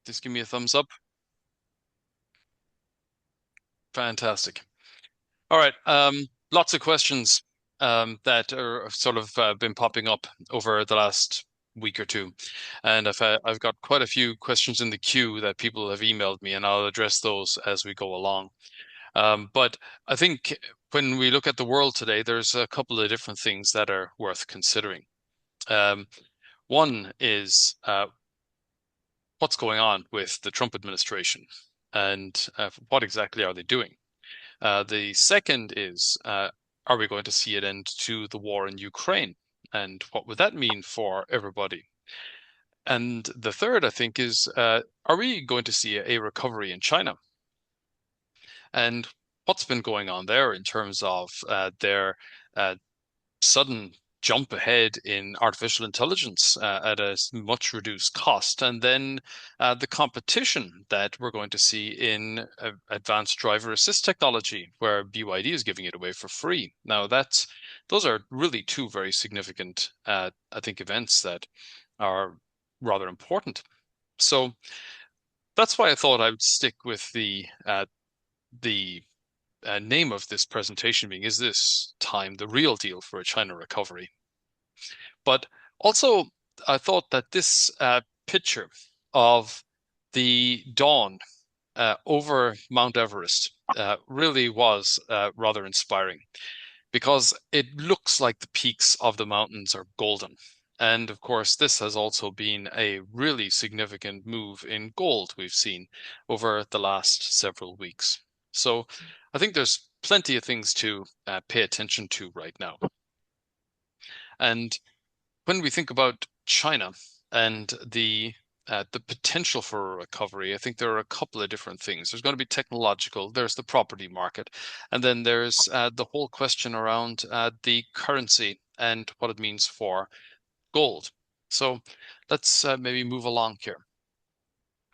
Just give me a thumbs up. Fantastic. All right. Lots of questions that are sort of been popping up over the last week or two, and I've got quite a few questions in the queue that people have emailed me, and I'll address those as we go along. But I think when we look at the world today, there's a couple of different things that are worth considering. Um, One is what's going on with the Trump administration, and what exactly are they doing? The second is, are we going to see an end to the war in Ukraine? And what would that mean for everybody? And the third, I think, is, are we going to see a recovery in China? And what's been going on there in terms of their uh, sudden jump ahead in artificial intelligence at a much reduced cost, and then the competition that we're going to see in advanced driver assist technology, where BYD is giving it away for free. Now, those are really two very significant, I think, events that are rather important. So that's why I thought I would stick with the name of this presentation being, is this time the real deal for a China recovery? But also, I thought that this picture of the dawn over Mount Everest really was rather inspiring because it looks like the peaks of the mountains are golden. And of course, this has also been a really significant move in gold we've seen over the last several weeks. So I think there's plenty of things to pay attention to right now. And when we think about China and the potential for a recovery, I think there are a couple of different things. There's going to be technological, there's the property market, and then there's the whole question around the currency and what it means for gold. So let's maybe move along here.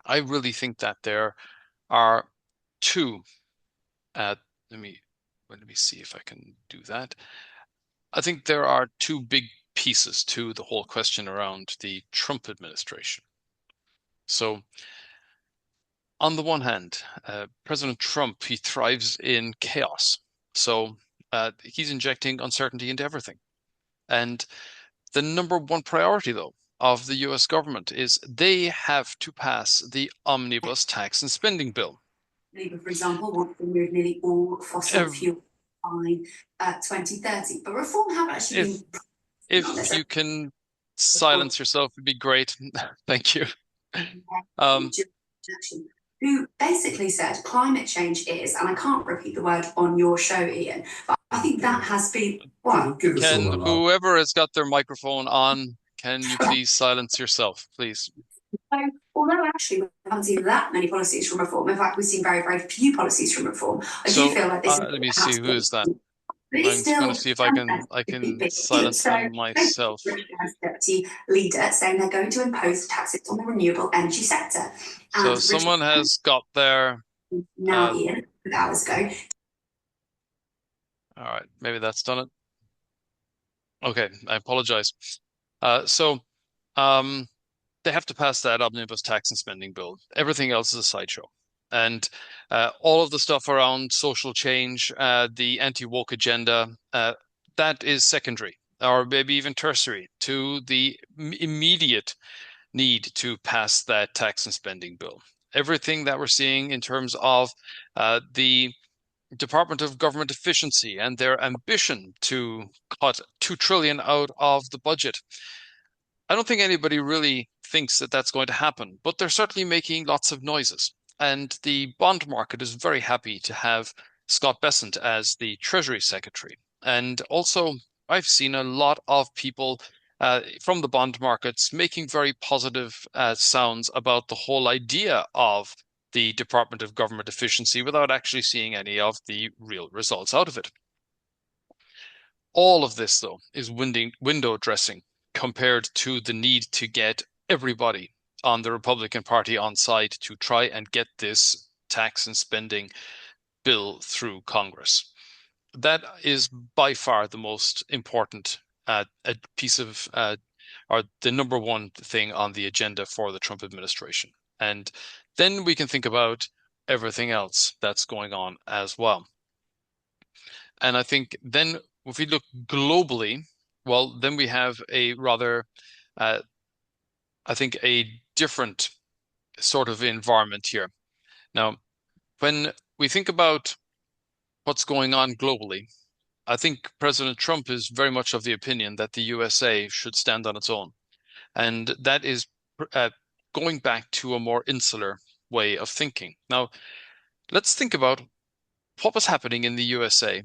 I really think that there are two. Uh, let me let me see if I can do that. I think there are two big pieces to the whole question around the Trump administration. So, on the one hand, President Trump, he thrives in chaos. So, he's injecting uncertainty into everything. And the number one priority, though, of the US government is they have to pass the omnibus tax and spending bill. Labour, for example, wants to remove nearly all fossil If, fuel by 2030. But reform have actually if been not if necessarily you can reform silence yourself, it'd be great. Thank you. Um, who basically said climate change is, and I can't repeat the word on your show, Ian, but I think that has been what. Give us all a Can laugh. whoever has got their microphone on, can you please silence yourself, please? So, although actually we haven't seen that many policies from reform, in fact, we've seen very, very few policies from reform, I do So feel like this is let me see, perhaps who is that? but it's I'm just going still to see if I fundamentally can big. silence So, them myself. as deputy leader saying they're going to impose taxes on the renewable energy sector. So And someone has got their now, Ian, hours ago. all right, maybe that's done it. Okay, I apologize. So um they have to pass that omnibus tax and spending bill. Everything else is a sideshow. And all of the stuff around social change, the anti-woke agenda, that is secondary or maybe even tertiary to the immediate need to pass that tax and spending bill. Everything that we're seeing in terms of the Department of Government Efficiency and their ambition to cut 2 trillion out of the budget. I don't think anybody really thinks that that's going to happen, but they're certainly making lots of noises. And the bond market is very happy to have Scott Bessent as the Treasury Secretary. And also, I've seen a lot of people from the bond markets making very positive sounds about the whole idea of the Department of Government Efficiency without actually seeing any of the real results out of it. All of this, though, is window dressing compared to the need to get everybody on the Republican Party on side to try and get this tax and spending bill through Congress. That is by far the most important a piece of or the number one thing on the agenda for the Trump administration. And then we can think about everything else that's going on as well. And I think then if we look globally, well, then we have a rather, uh, I think, a different sort of environment here. Now, when we think about what's going on globally, I think President Trump is very much of the opinion that the USA should stand on its own. And that is uh, going back to a more insular way of thinking. Now, let's think about what was happening in the USA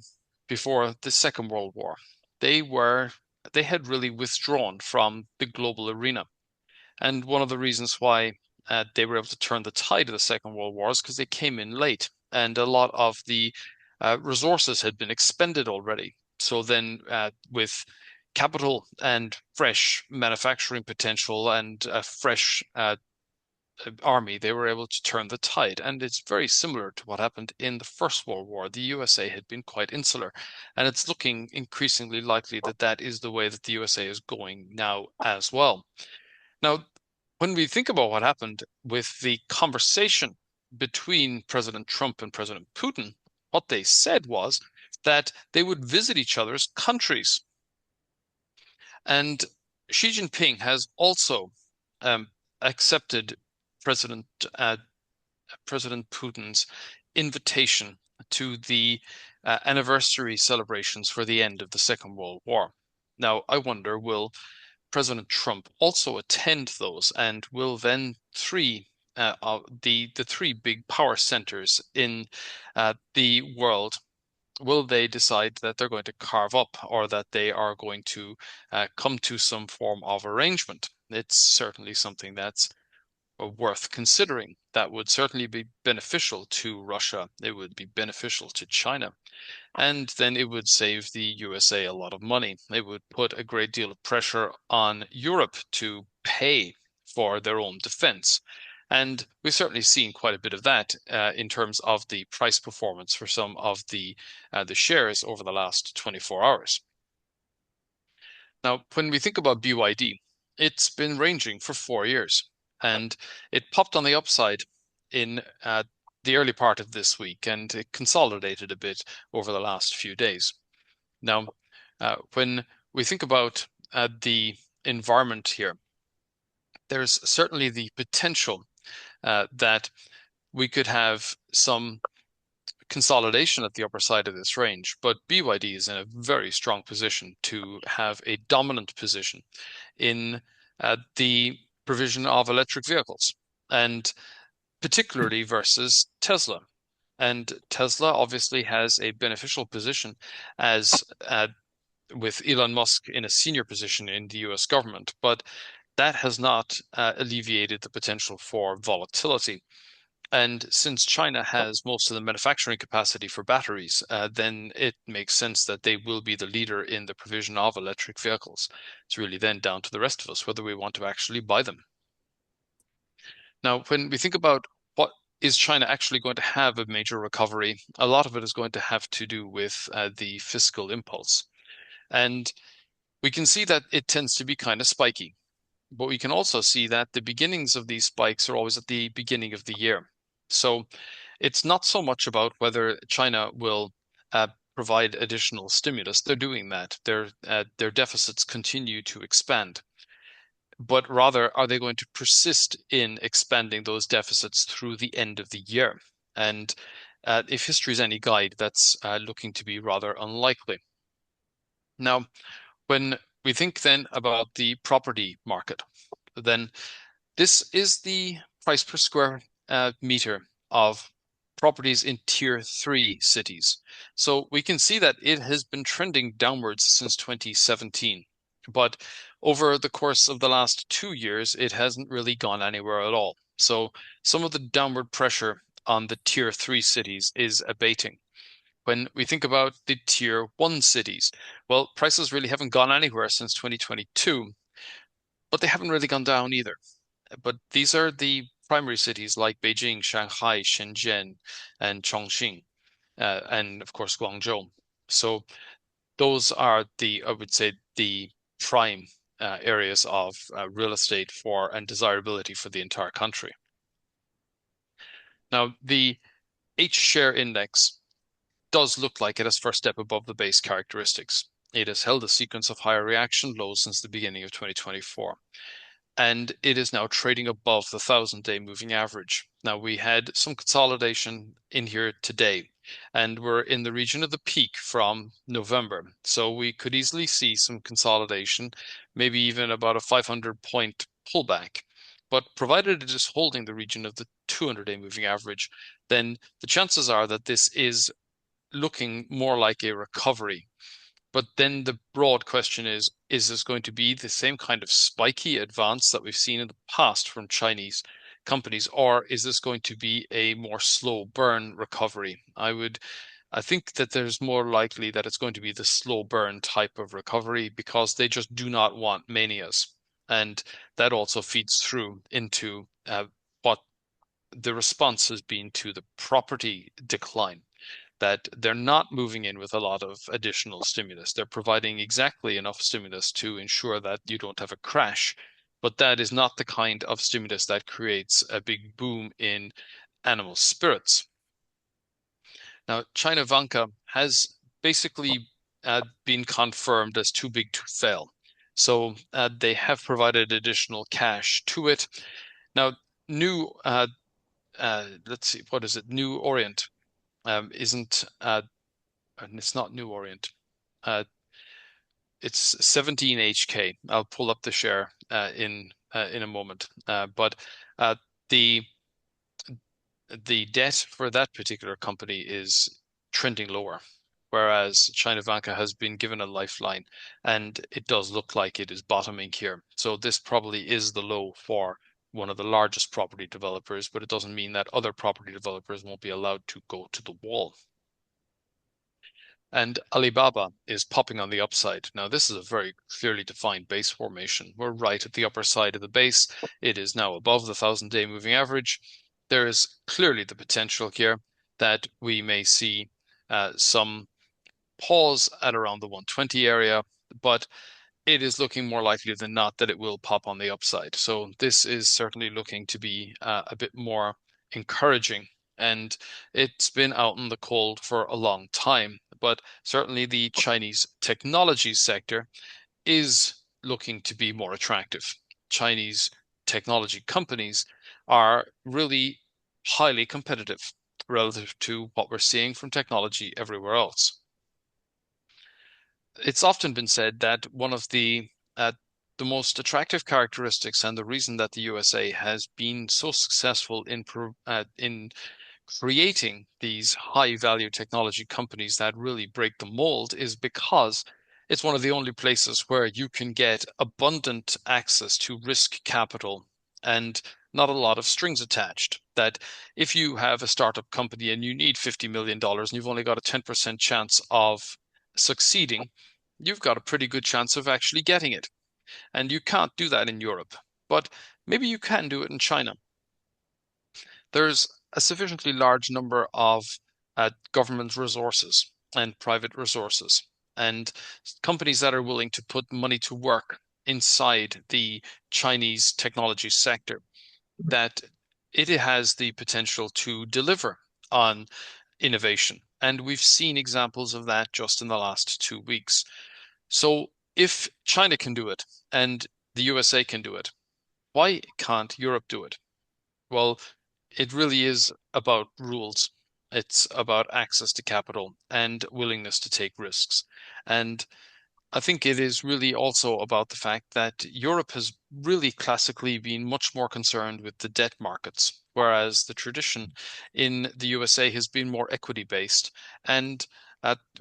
before the Second World War. They were they had really withdrawn from the global arena. And one of the reasons why they were able to turn the tide of the Second World War is because they came in late, and a lot of the resources had been expended already. So then, with capital and fresh manufacturing potential and a fresh army, they were able to turn the tide. And it's very similar to what happened in the First World War. The USA had been quite insular, and it's looking increasingly likely that that is the way that the USA is going now as well. Now, when we think about what happened with the conversation between President Trump and President Putin, what they said was that they would visit each other's countries. And Xi Jinping has also accepted President President Putin's invitation to the anniversary celebrations for the end of the Second World War. Now, I wonder, will President Trump also attend those, and will then the three big power centers in the world, will they decide that they're going to carve up, or that they are going to come to some form of arrangement? It's certainly something that's worth considering. That would certainly be beneficial to Russia. It would be beneficial to China. And then it would save the USA a lot of money. It would put a great deal of pressure on Europe to pay for their own defense. And we've certainly seen quite a bit of that in terms of the price performance for some of the shares over the last 24 hours. Now, when we think about BYD, it's been ranging for 4 years, and it popped on the upside in the early part of this week, and it consolidated a bit over the last few days. Now, when we think about the environment here, there's certainly the potential that we could have some consolidation at the upper side of this range, but BYD is in a very strong position to have a dominant position in the provision of electric vehicles, and particularly versus Tesla. And Tesla obviously has a beneficial position as with Elon Musk in a senior position in the US government, but that has not alleviated the potential for volatility. And since China has most of the manufacturing capacity for batteries, then it makes sense that they will be the leader in the provision of electric vehicles. It's really then down to the rest of us whether we want to actually buy them. Now, when we think about what is China actually going to have a major recovery, a lot of it is going to have to do with the fiscal impulse. And we can see that it tends to be kind of spiky. But we can also see that the beginnings of these spikes are always at the beginning of the year. So it's not so much about whether China will provide additional stimulus. They're doing that. Their deficits continue to expand. But rather, are they going to persist in expanding those deficits through the end of the year? And if history is any guide, that's looking to be rather unlikely. Now, when we think then about the property market, then this is the price per square meter of properties in tier 3 cities. So we can see that it has been trending downwards since 2017. But over the course of the last 2 years, it hasn't really gone anywhere at all. So some of the downward pressure on the tier 3 cities is abating. When we think about the tier 1 cities, well, prices really haven't gone anywhere since 2022, but they haven't really gone down either. But these are the primary cities like Beijing, Shanghai, Shenzhen, and Chongqing, and of course Guangzhou. So those are I would say, the prime areas of real estate for and desirability for the entire country. Now, the H-share index does look like it has first step above the base characteristics. It has held a sequence of higher reaction lows since the beginning of 2024, and it is now trading above the 1,000-day moving average. Now, we had some consolidation in here today, and we're in the region of the peak from November. So we could easily see some consolidation, maybe even about a 500-point pullback. But provided it is holding the region of the 200-day moving average, then the chances are that this is looking more like a recovery. But then the broad question is this going to be the same kind of spiky advance that we've seen in the past from Chinese companies, or is this going to be a more slow burn recovery? I think that there's more likely that it's going to be the slow burn type of recovery because they just do not want manias. And that also feeds through into what the response has been to the property decline, that they're not moving in with a lot of additional stimulus. They're providing exactly enough stimulus to ensure that you don't have a crash, but that is not the kind of stimulus that creates a big boom in animal spirits. Now, China Vanke has basically been confirmed as too big to fail. So they have provided additional cash to it. Now, new, let's see, what is it? New Orient isn't and it's not New Orient. It's 17 HK. I'll pull up the share in a moment. But the the debt for that particular company is trending lower, whereas China Vanke has been given a lifeline, and it does look like it is bottoming here. So this probably is the low for one of the largest property developers, but it doesn't mean that other property developers won't be allowed to go to the wall. And Alibaba is popping on the upside. Now, this is a very clearly defined base formation. We're right at the upper side of the base. It is now above the 1,000-day moving average. There is clearly the potential here that we may see some pause at around the 120 area, but it is looking more likely than not that it will pop on the upside. So this is certainly looking to be a bit more encouraging. And it's been out in the cold for a long time, but certainly the Chinese technology sector is looking to be more attractive. Chinese technology companies are really highly competitive relative to what we're seeing from technology everywhere else. It's often been said that one of the most attractive characteristics and the reason that the USA has been so successful in creating these high value technology companies that really break the mold is because it's one of the only places where you can get abundant access to risk capital and not a lot of strings attached. That if you have a startup company and you need $50 million and you've only got a 10% chance of succeeding, you've got a pretty good chance of actually getting it. And you can't do that in Europe, but maybe you can do it in China. There's a sufficiently large number of government resources and private resources and companies that are willing to put money to work inside the Chinese technology sector, that it has the potential to deliver on innovation. And we've seen examples of that just in the last 2 weeks. So if China can do it and the USA can do it, why can't Europe do it? Well, it really is about rules. It's about access to capital and willingness to take risks. And I think it is really also about the fact that Europe has really classically been much more concerned with the debt markets, whereas the tradition in the USA has been more equity based. And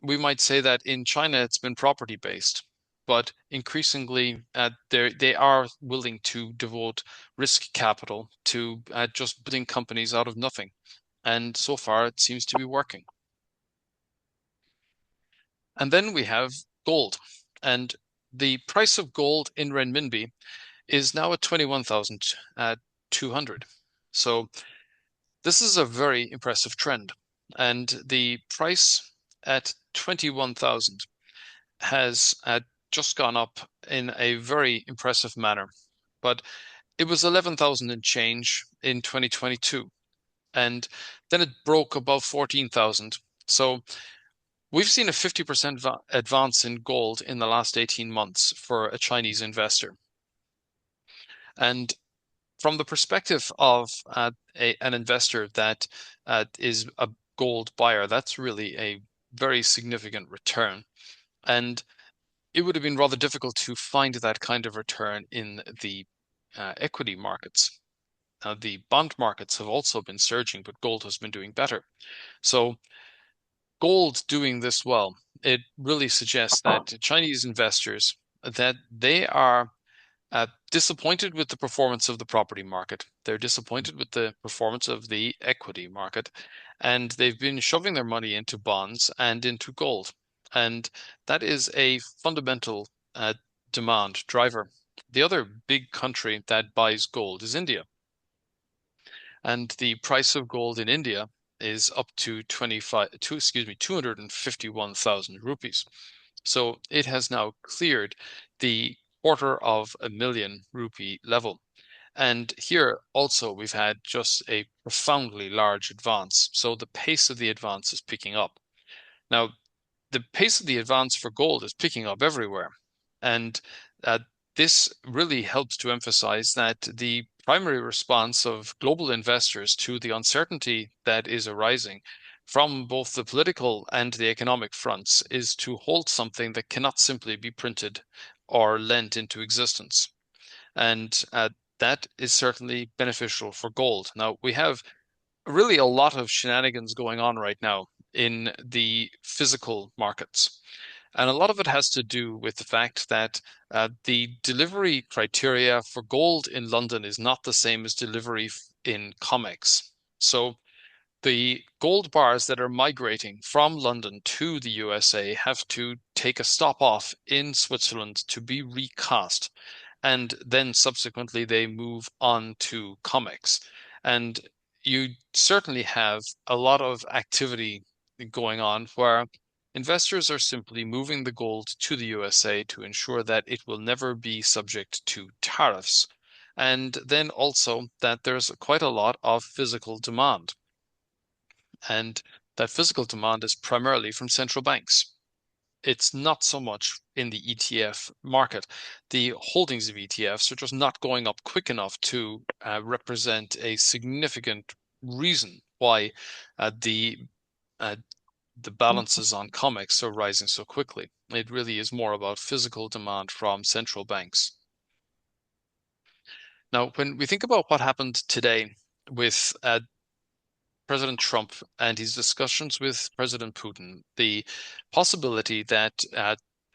we might say that in China it's been property based, but increasingly they are willing to devote risk capital to just building companies out of nothing. And so far it seems to be working. And then we have gold. And the price of gold in renminbi is now at 21,200. So this is a very impressive trend. And the price at 21,000 has just gone up in a very impressive manner. But it was 11,000 and change in 2022. and then it broke above 14,000. So we've seen a 50% advance in gold in the last 18 months for a Chinese investor. And from the perspective of an investor that is a gold buyer, that's really a very significant return. And it would have been rather difficult to find that kind of return in the equity markets. The bond markets have also been surging, but gold has been doing better. So gold doing this well, it really suggests that Chinese investors that they are disappointed with the performance of the property market. They're disappointed with the performance of the equity market, and they've been shoving their money into bonds and into gold. And that is a fundamental demand driver. The other big country that buys gold is India. And the price of gold in India is up to 251,000 rupees. So it has now cleared the $250,000 rupee level. And here also we've had just a profoundly large advance. So the pace of the advance is picking up. Now, the pace of the advance for gold is picking up everywhere. And uh, this really helps to emphasize that the primary response of global investors to the uncertainty that is arising from both the political and the economic fronts is to hold something that cannot simply be printed or lent into existence. And that is certainly beneficial for gold. Now, we have really a lot of shenanigans going on right now in the physical markets. And a lot of it has to do with the fact that the delivery criteria for gold in London is not the same as delivery in COMEX. So the gold bars that are migrating from London to the USA have to take a stop off in Switzerland to be recast. And then subsequently they move on to COMEX. And you certainly have a lot of activity going on where investors are simply moving the gold to the USA to ensure that it will never be subject to tariffs. And then also that there's quite a lot of physical demand. And that physical demand is primarily from central banks. It's not so much in the ETF market. The holdings of ETFs are just not going up quick enough to represent a significant reason why uh, the uh, the balances on COMEX are rising so quickly. It really is more about physical demand from central banks. Now, when we think about what happened today with President Trump and his discussions with President Putin, the possibility that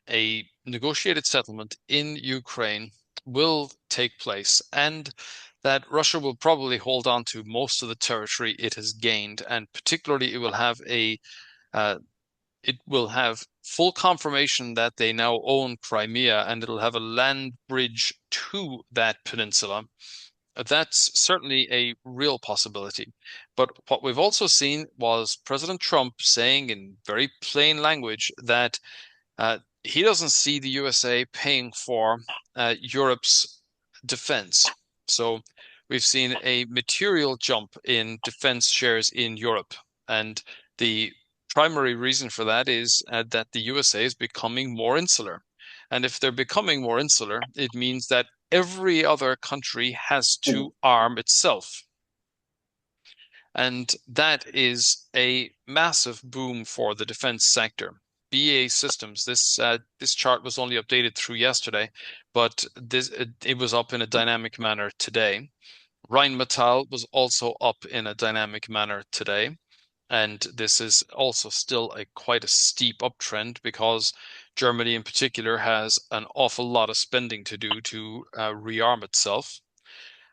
a negotiated settlement in Ukraine will take place and that Russia will probably hold on to most of the territory it has gained, and particularly uh, it will have full confirmation that they now own Crimea and it'll have a land bridge to that peninsula. That's certainly a real possibility. But what we've also seen was President Trump saying in very plain language that he doesn't see the USA paying for Europe's defense. So we've seen a material jump in defense shares in Europe. And the primary reason for that is that the USA is becoming more insular. And if they're becoming more insular, it means that every other country has to arm itself. And that is a massive boom for the defense sector. BAE Systems, this chart was only updated through yesterday, but it was up in a dynamic manner today. Rheinmetall was also up in a dynamic manner today. And this is also still quite a steep uptrend because Germany in particular has an awful lot of spending to do to rearm itself.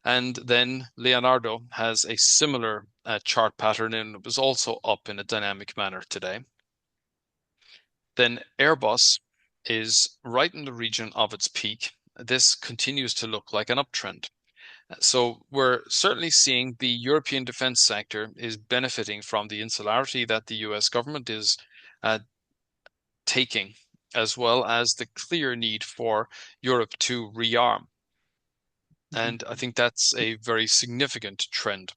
And then Leonardo has a similar chart pattern and it was also up in a dynamic manner today. Then Airbus is right in the region of its peak. This continues to look like an uptrend. So we're certainly seeing the European defense sector is benefiting from the insularity that the US government is uh, taking, as well as the clear need for Europe to rearm. And I think that's a very significant trend.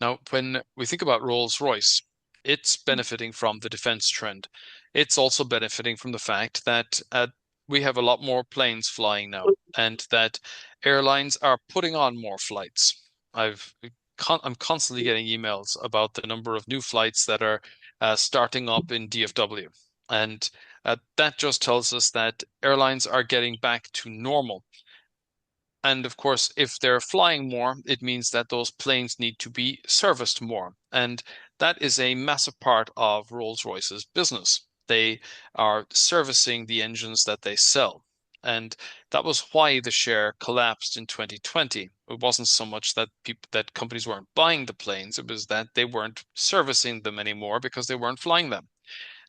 Now, when we think about Rolls-Royce, it's benefiting from the defense trend. It's also benefiting from the fact that we have a lot more planes flying now, and that airlines are putting on more flights. I'm constantly getting emails about the number of new flights that are starting up in DFW, and that just tells us that airlines are getting back to normal. And of course, if they're flying more, it means that those planes need to be serviced more. And that is a massive part of Rolls-Royce's business. They are servicing the engines that they sell. And that was why the share collapsed in 2020. It wasn't so much that companies weren't buying the planes, it was that they weren't servicing them anymore because they weren't flying them.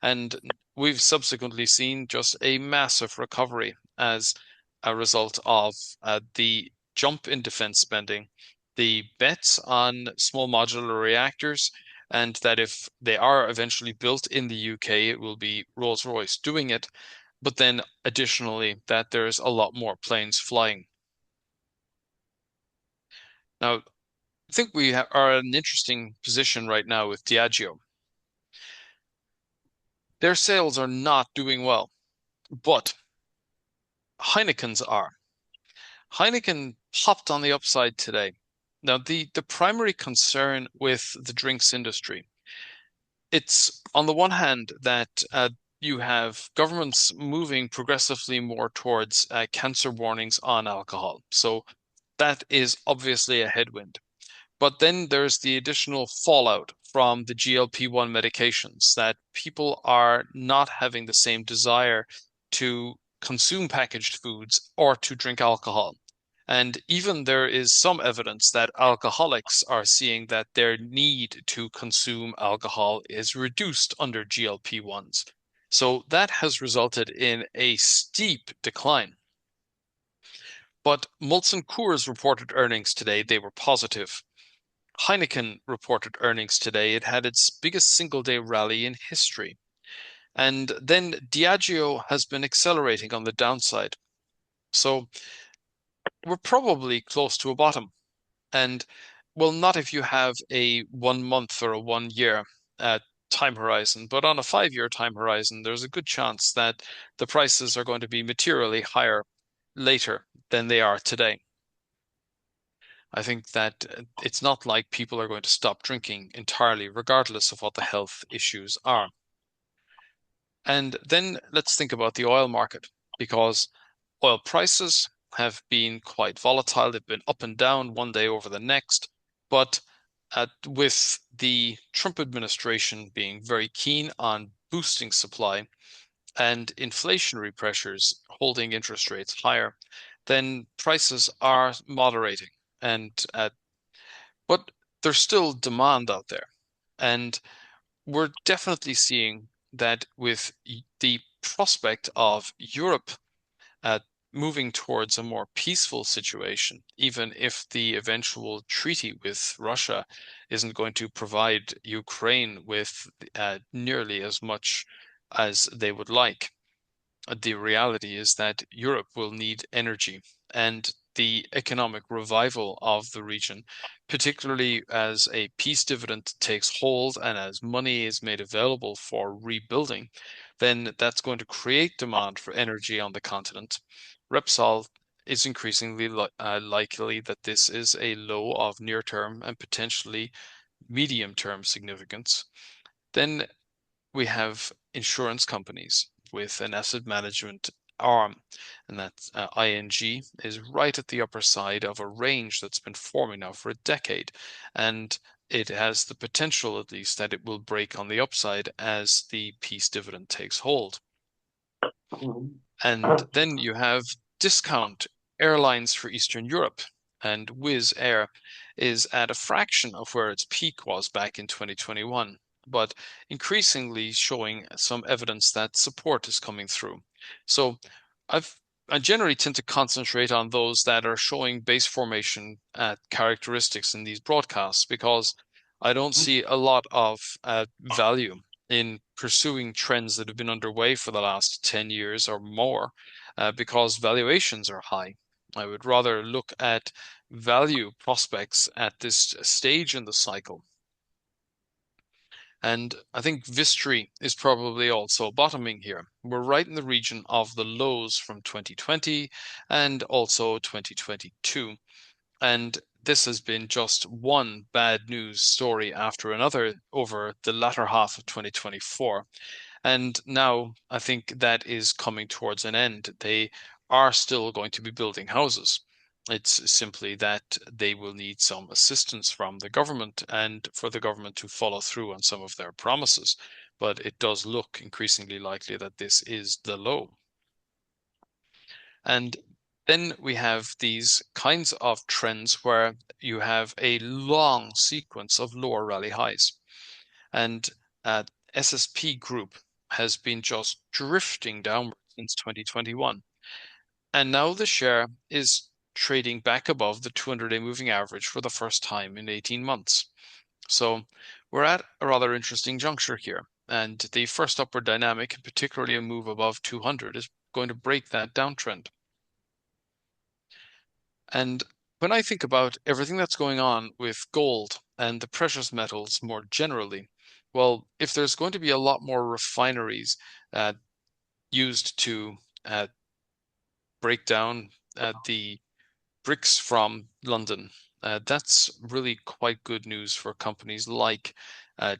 And we've subsequently seen just a massive recovery as a result of the jump in defense spending, the bets on small modular reactors, and that if they are eventually built in the UK, it will be Rolls-Royce doing it. But then additionally, that there's a lot more planes flying. Now, I think we are in an interesting position right now with Diageo. Their sales are not doing well, but Heineken's are. Heineken popped on the upside today. Now, the primary concern with the drinks industry, it's on the one hand that you have governments moving progressively more towards cancer warnings on alcohol. So that is obviously a headwind. But then there's the additional fallout from the GLP-1 medications that people are not having the same desire to consume packaged foods or to drink alcohol. And even there is some evidence that alcoholics are seeing that their need to consume alcohol is reduced under GLP-1s. So that has resulted in a steep decline. But Molson Coors reported earnings today. They were positive. Heineken reported earnings today. It had its biggest single-day rally in history. And then Diageo has been accelerating on the downside. So we're probably close to a bottom. And well, not if you have a 1 month or a 1 year time horizon, but on a 5 year time horizon, there's a good chance that the prices are going to be materially higher later than they are today. I think that it's not like people are going to stop drinking entirely, regardless of what the health issues are. And then let's think about the oil market, because oil prices have been quite volatile. They've been up and down one day over the next. But with the Trump administration being very keen on boosting supply and inflationary pressures holding interest rates higher, then prices are moderating. And but there's still demand out there. And we're definitely seeing that with the prospect of Europe uh, moving towards a more peaceful situation, even if the eventual treaty with Russia isn't going to provide Ukraine with nearly as much as they would like. The reality is that Europe will need energy, and the economic revival of the region, particularly as a peace dividend takes hold and as money is made available for rebuilding, then that's going to create demand for energy on the continent. Repsol is increasingly likely that this is a low of near-term and potentially medium-term significance. Then we have insurance companies with an asset management arm, and that ING is right at the upper side of a range that's been forming now for a decade. And it has the potential, at least, that it will break on the upside as the peace dividend takes hold. And then you have discount airlines for Eastern Europe, and Wizz Air is at a fraction of where its peak was back in 2021, but increasingly showing some evidence that support is coming through. So I generally tend to concentrate on those that are showing base formation characteristics in these broadcasts because I don't see a lot of value in pursuing trends that have been underway for the last 10 years or more because valuations are high. I would rather look at value prospects at this stage in the cycle. And I think Vistry is probably also bottoming here. We're right in the region of the lows from 2020 and also 2022. And this has been just one bad news story after another over the latter half of 2024. And now I think that is coming towards an end. They are still going to be building houses. It's simply that they will need some assistance from the government and for the government to follow through on some of their promises. But it does look increasingly likely that this is the low. And then we have these kinds of trends where you have a long sequence of lower rally highs. And SSP Group has been just drifting downward since 2021. And now the share is trading back above the 200-day moving average for the first time in 18 months. So we're at a rather interesting juncture here. And the first upward dynamic, particularly a move above 200, is going to break that downtrend. And when I think about everything that's going on with gold and the precious metals more generally, well, if there's going to be a lot more refineries used to break down the bricks from London, that's really quite good news for companies like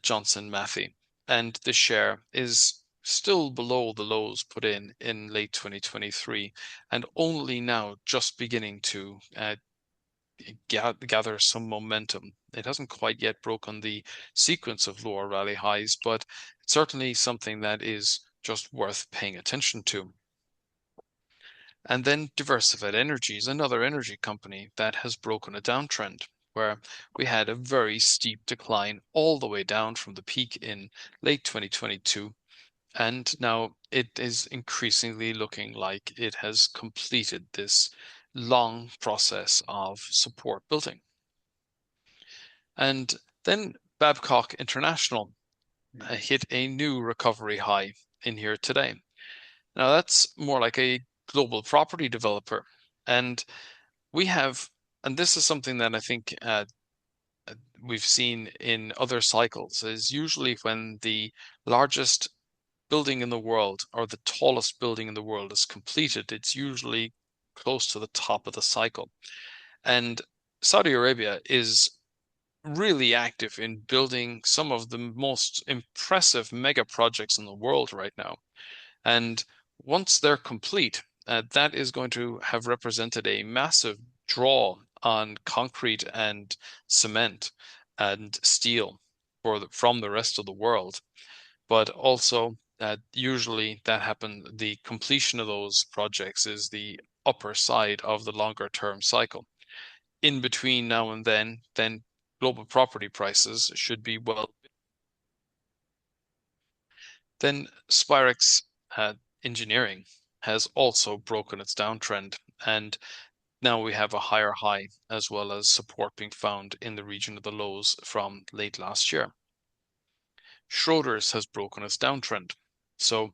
Johnson Matthey. And the share is still below the lows put in late 2023 and only now just beginning to gather some momentum. It hasn't quite yet broken the sequence of lower rally highs, but it's certainly something that is just worth paying attention to. And then Diversified Energy is another energy company that has broken a downtrend, where we had a very steep decline all the way down from the peak in late 2022. And now it is increasingly looking like it has completed this long process of support building. And then Babcock International hit a new recovery high in here today. Now that's more like a global property developer. And we have, and this is something that I think we've seen in other cycles, is usually when the largest building in the world or the tallest building in the world is completed, it's usually close to the top of the cycle. And Saudi Arabia is really active in building some of the most impressive mega projects in the world right now. And once they're complete, that is going to have represented a massive draw on concrete and cement and steel from the rest of the world. But also, usually that happens, the completion of those projects is the upper side of the longer term cycle. In between now and then global property prices should be well. Then Spirax Engineering has also broken its downtrend, and now we have a higher high as well as support being found in the region of the lows from late last year. Schroders has broken its downtrend. So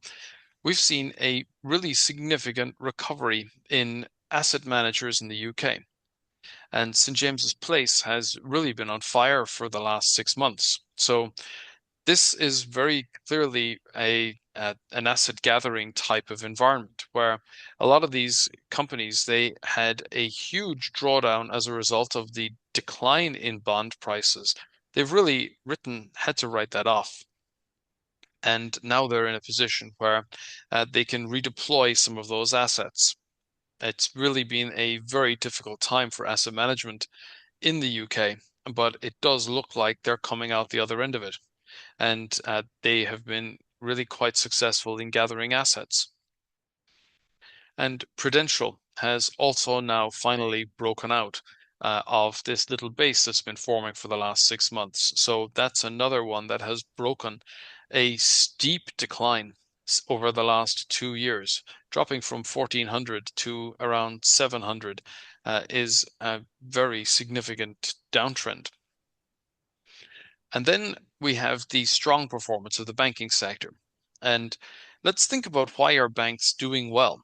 we've seen a really significant recovery in asset managers in the UK. And St. James's Place has really been on fire for the last 6 months. So this is very clearly an asset gathering type of environment where a lot of these companies, they had a huge drawdown as a result of the decline in bond prices. They've really had to write that off. And now they're in a position where they can redeploy some of those assets. It's really been a very difficult time for asset management in the UK, but it does look like they're coming out the other end of it. And they have been really quite successful in gathering assets. And Prudential has also now finally broken out of this little base that's been forming for the last 6 months. So that's another one that has broken a steep decline over the last 2 years, dropping from 1400 to around 700 is a very significant downtrend. And then we have the strong performance of the banking sector. And let's think about why are banks doing well?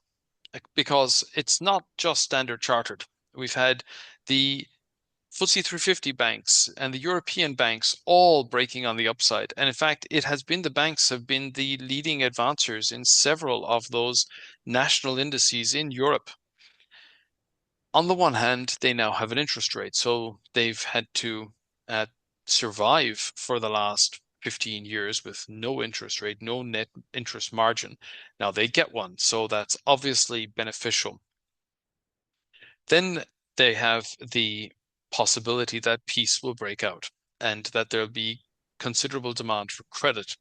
because it's not just Standard Chartered. We've had the FTSE 350 banks and the European banks all breaking on the upside. And in fact, it has been the banks have been the leading advancers in several of those national indices in Europe. On the one hand, they now have an interest rate, so they've had to survive for the last 15 years with no interest rate, no net interest margin. Now they get one, so that's obviously beneficial. Then they have the possibility that peace will break out and that there'll be considerable demand for credit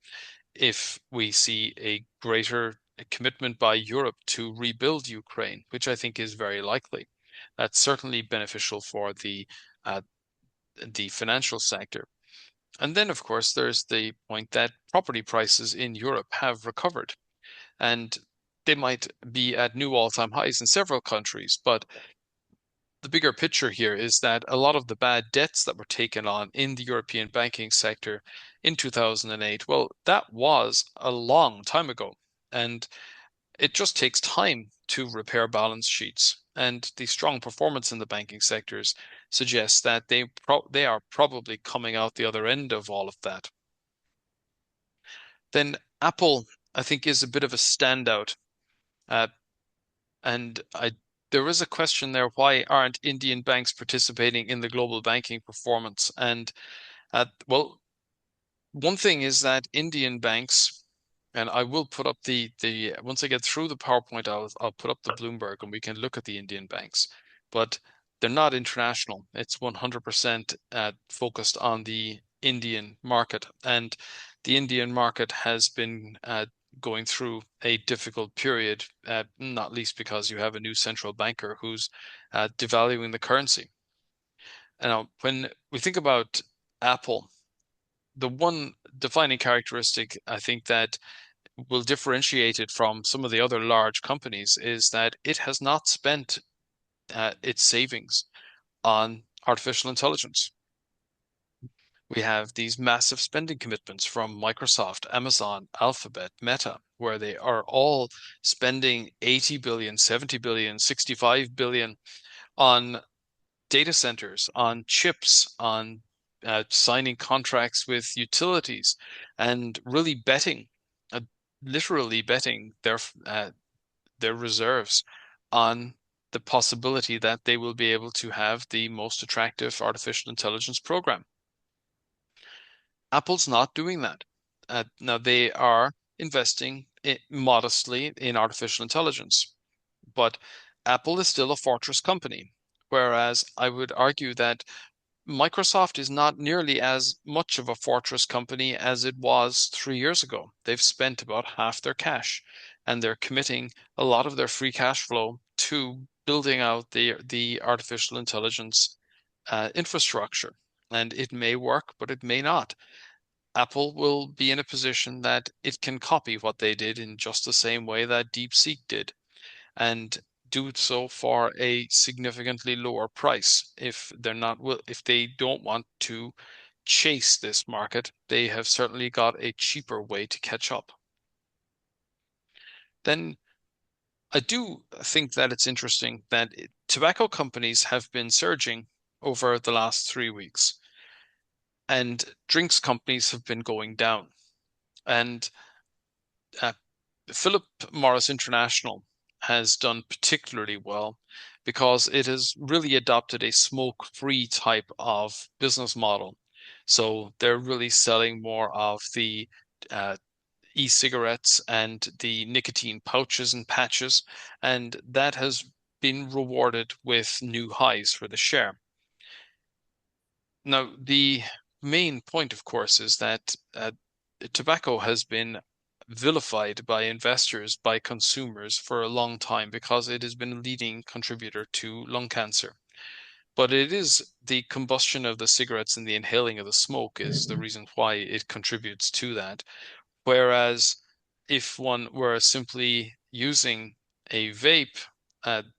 if we see a greater commitment by Europe to rebuild Ukraine, which I think is very likely. That's certainly beneficial for the financial sector. And then, of course, there's the point that property prices in Europe have recovered, and they might be at new all-time highs in several countries, but the bigger picture here is that a lot of the bad debts that were taken on in the European banking sector in 2008, well, that was a long time ago. And it just takes time to repair balance sheets. And the strong performance in the banking sectors suggests that they are probably coming out the other end of all of that. Then Apple, I think, is a bit of a standout. Uh, And there is a question there, why aren't Indian banks participating in the global banking performance? And well, one thing is that Indian banks, and I will put up the once I get through the PowerPoint, I'll put up the Bloomberg and we can look at the Indian banks. But they're not international. It's 100% focused on the Indian market, and the Indian market has been going through a difficult period, not least because you have a new central banker who's devaluing the currency. Now, when we think about Apple, the one defining characteristic I think that will differentiate it from some of the other large companies is that it has not spent its savings on artificial intelligence. We have these massive spending commitments from Microsoft, Amazon, Alphabet, Meta, where they are all spending 80 billion, 70 billion, 65 billion on data centers, on chips, on signing contracts with utilities, and really betting, uh, literally betting their reserves on the possibility that they will be able to have the most attractive artificial intelligence program. Apple's not doing that. Now they are investing modestly in artificial intelligence, but Apple is still a fortress company. Whereas I would argue that Microsoft is not nearly as much of a fortress company as it was 3 years ago. They've spent about half their cash, and they're committing a lot of their free cash flow to building out the artificial intelligence infrastructure. And it may work, but it may not. Apple will be in a position that it can copy what they did in just the same way that DeepSeek did, and do so for a significantly lower price. If they don't want to chase this market, they have certainly got a cheaper way to catch up. Then I do think that it's interesting that tobacco companies have been surging over the last 3 weeks, and drinks companies have been going down. And uh, Philip Morris International has done particularly well because it has really adopted a smoke-free type of business model. So they're really selling more of the uh, e-cigarettes and the nicotine pouches and patches, and that has been rewarded with new highs for the share. Now, the main point, of course, is that tobacco has been vilified by investors, by consumers for a long time because it has been a leading contributor to lung cancer. But it is the combustion of the cigarettes and the inhaling of the smoke is the reason why it contributes to that. Whereas if one were simply using a vape,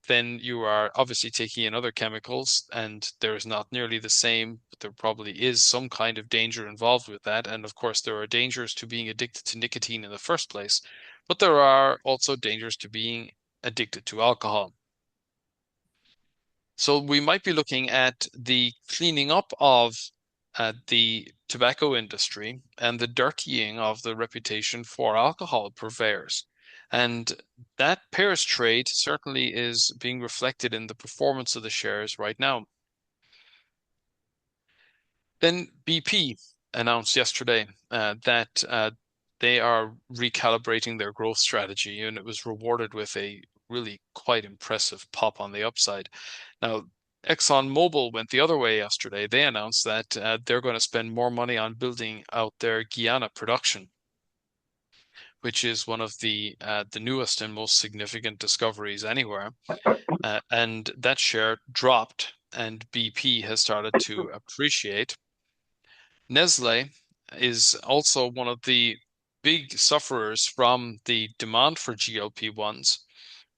then you are obviously taking in other chemicals, and there is not nearly the same, but there probably is some kind of danger involved with that. And of course, there are dangers to being addicted to nicotine in the first place, but there are also dangers to being addicted to alcohol. So we might be looking at the cleaning up of the tobacco industry and the dirtying of the reputation for alcohol purveyors. And that pairs trade certainly is being reflected in the performance of the shares right now. Then BP announced yesterday that they are recalibrating their growth strategy, and it was rewarded with a really quite impressive pop on the upside. Now, ExxonMobil went the other way yesterday. They announced that they're going to spend more money on building out their Guyana production, which is one of the newest and most significant discoveries anywhere. And that share dropped, and BP has started to appreciate. Nestle is also one of the big sufferers from the demand for GLP-1s,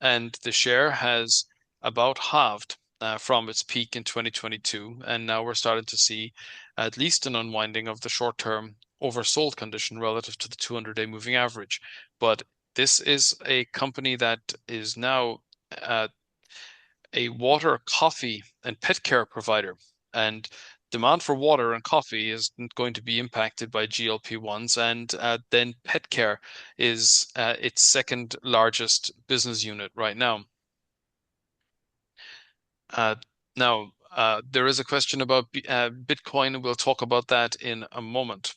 and the share has about halved from its peak in 2022, and now we're starting to see at least an unwinding of the short-term oversold condition relative to the 200-day moving average. But this is a company that is now a water, coffee, and pet care provider, and demand for water and coffee is going to be impacted by GLP-1s, and then pet care is its second largest business unit right now. Uh, now, there is a question about Bitcoin, and we'll talk about that in a moment.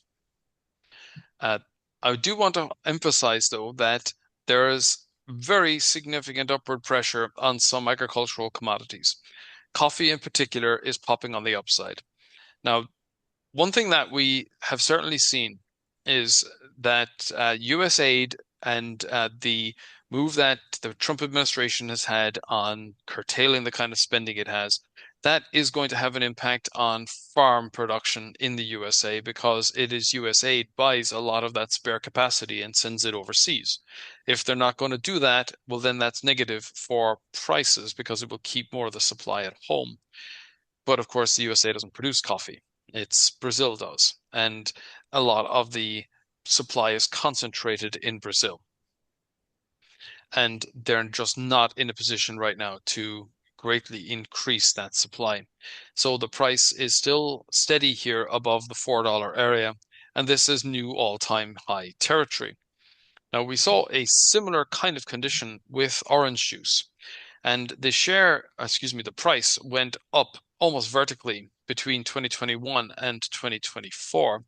I do want to emphasize, though, that there is very significant upward pressure on some agricultural commodities. Coffee, in particular, is popping on the upside. Now, one thing that we have certainly seen is that US aid and the move that the Trump administration has had on curtailing the kind of spending it has, that is going to have an impact on farm production in the USA because it is US aid buys a lot of that spare capacity and sends it overseas. If they're not going to do that, well, then that's negative for prices because it will keep more of the supply at home. But of course, the USA doesn't produce coffee. It's Brazil does. And a lot of the supply is concentrated in Brazil. And they're just not in a position right now to greatly increase that supply. So the price is still steady here above the $4 area. And this is new all-time high territory. Now, we saw a similar kind of condition with orange juice. And the price went up almost vertically between 2021 and 2024.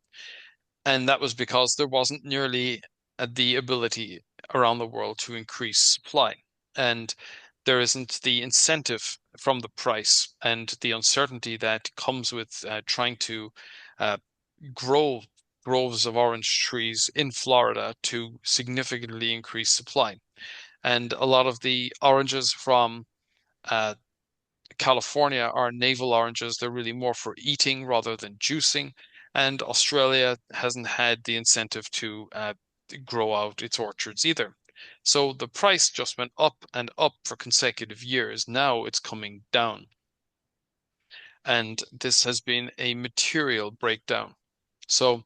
And that was because there wasn't nearly the ability around the world to increase supply. And there isn't the incentive from the price and the uncertainty that comes with trying to uh, grow groves of orange trees in Florida to significantly increase supply. And a lot of the oranges from uh, California are navel oranges. They're really more for eating rather than juicing. And Australia hasn't had the incentive to grow out its orchards either. So the price just went up and up for consecutive years. Now it's coming down. And this has been a material breakdown. So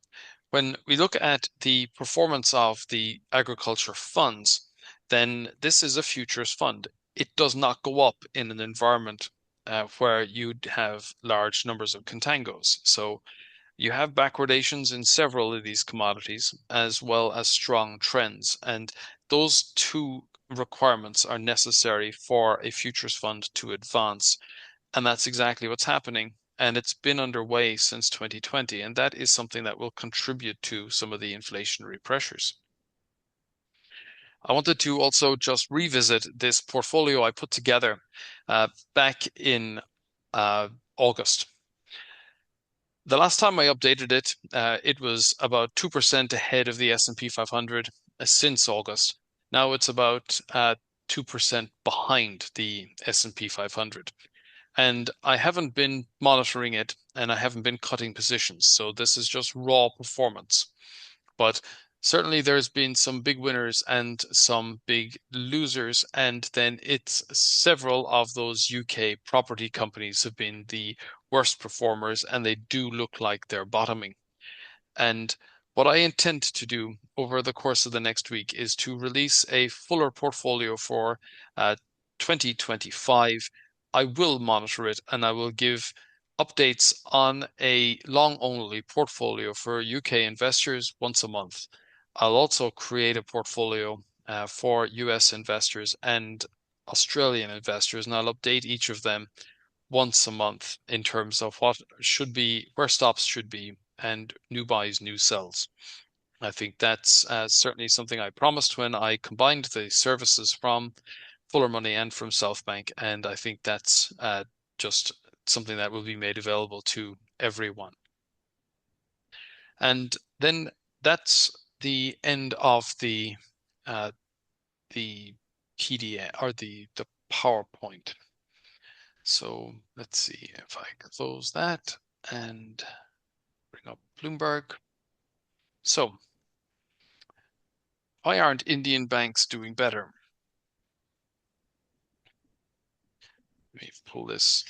when we look at the performance of the agriculture funds, then this is a futures fund. It does not go up in an environment where you'd have large numbers of contangos. So you have backwardations in several of these commodities, as well as strong trends. And those two requirements are necessary for a futures fund to advance. And that's exactly what's happening. And it's been underway since 2020. And that is something that will contribute to some of the inflationary pressures. I wanted to also just revisit this portfolio I put together back in August. The last time I updated it, it was about 2% ahead of the S&P 500 since August. Now it's about 2% behind the S&P 500. And I haven't been monitoring it and I haven't been cutting positions. So this is just raw performance. But certainly there's been some big winners and some big losers. And then it's several of those UK property companies have been the worst performers and they do look like they're bottoming. And What I intend to do over the course of the next week is to release a fuller portfolio for 2025. I will monitor it and I will give updates on a long-only portfolio for UK investors once a month. I'll also create a portfolio for US investors and Australian investors, and I'll update each of them once a month in terms of what should be, where stops should be, and new buys, new sells. I think that's certainly something I promised when I combined the services from Fuller Money and from Southbank, and I think that's just something that will be made available to everyone. And then that's the end of the PDA or the PowerPoint. So let's see if I close that and bring up Bloomberg. So why aren't Indian banks doing better? Let me pull this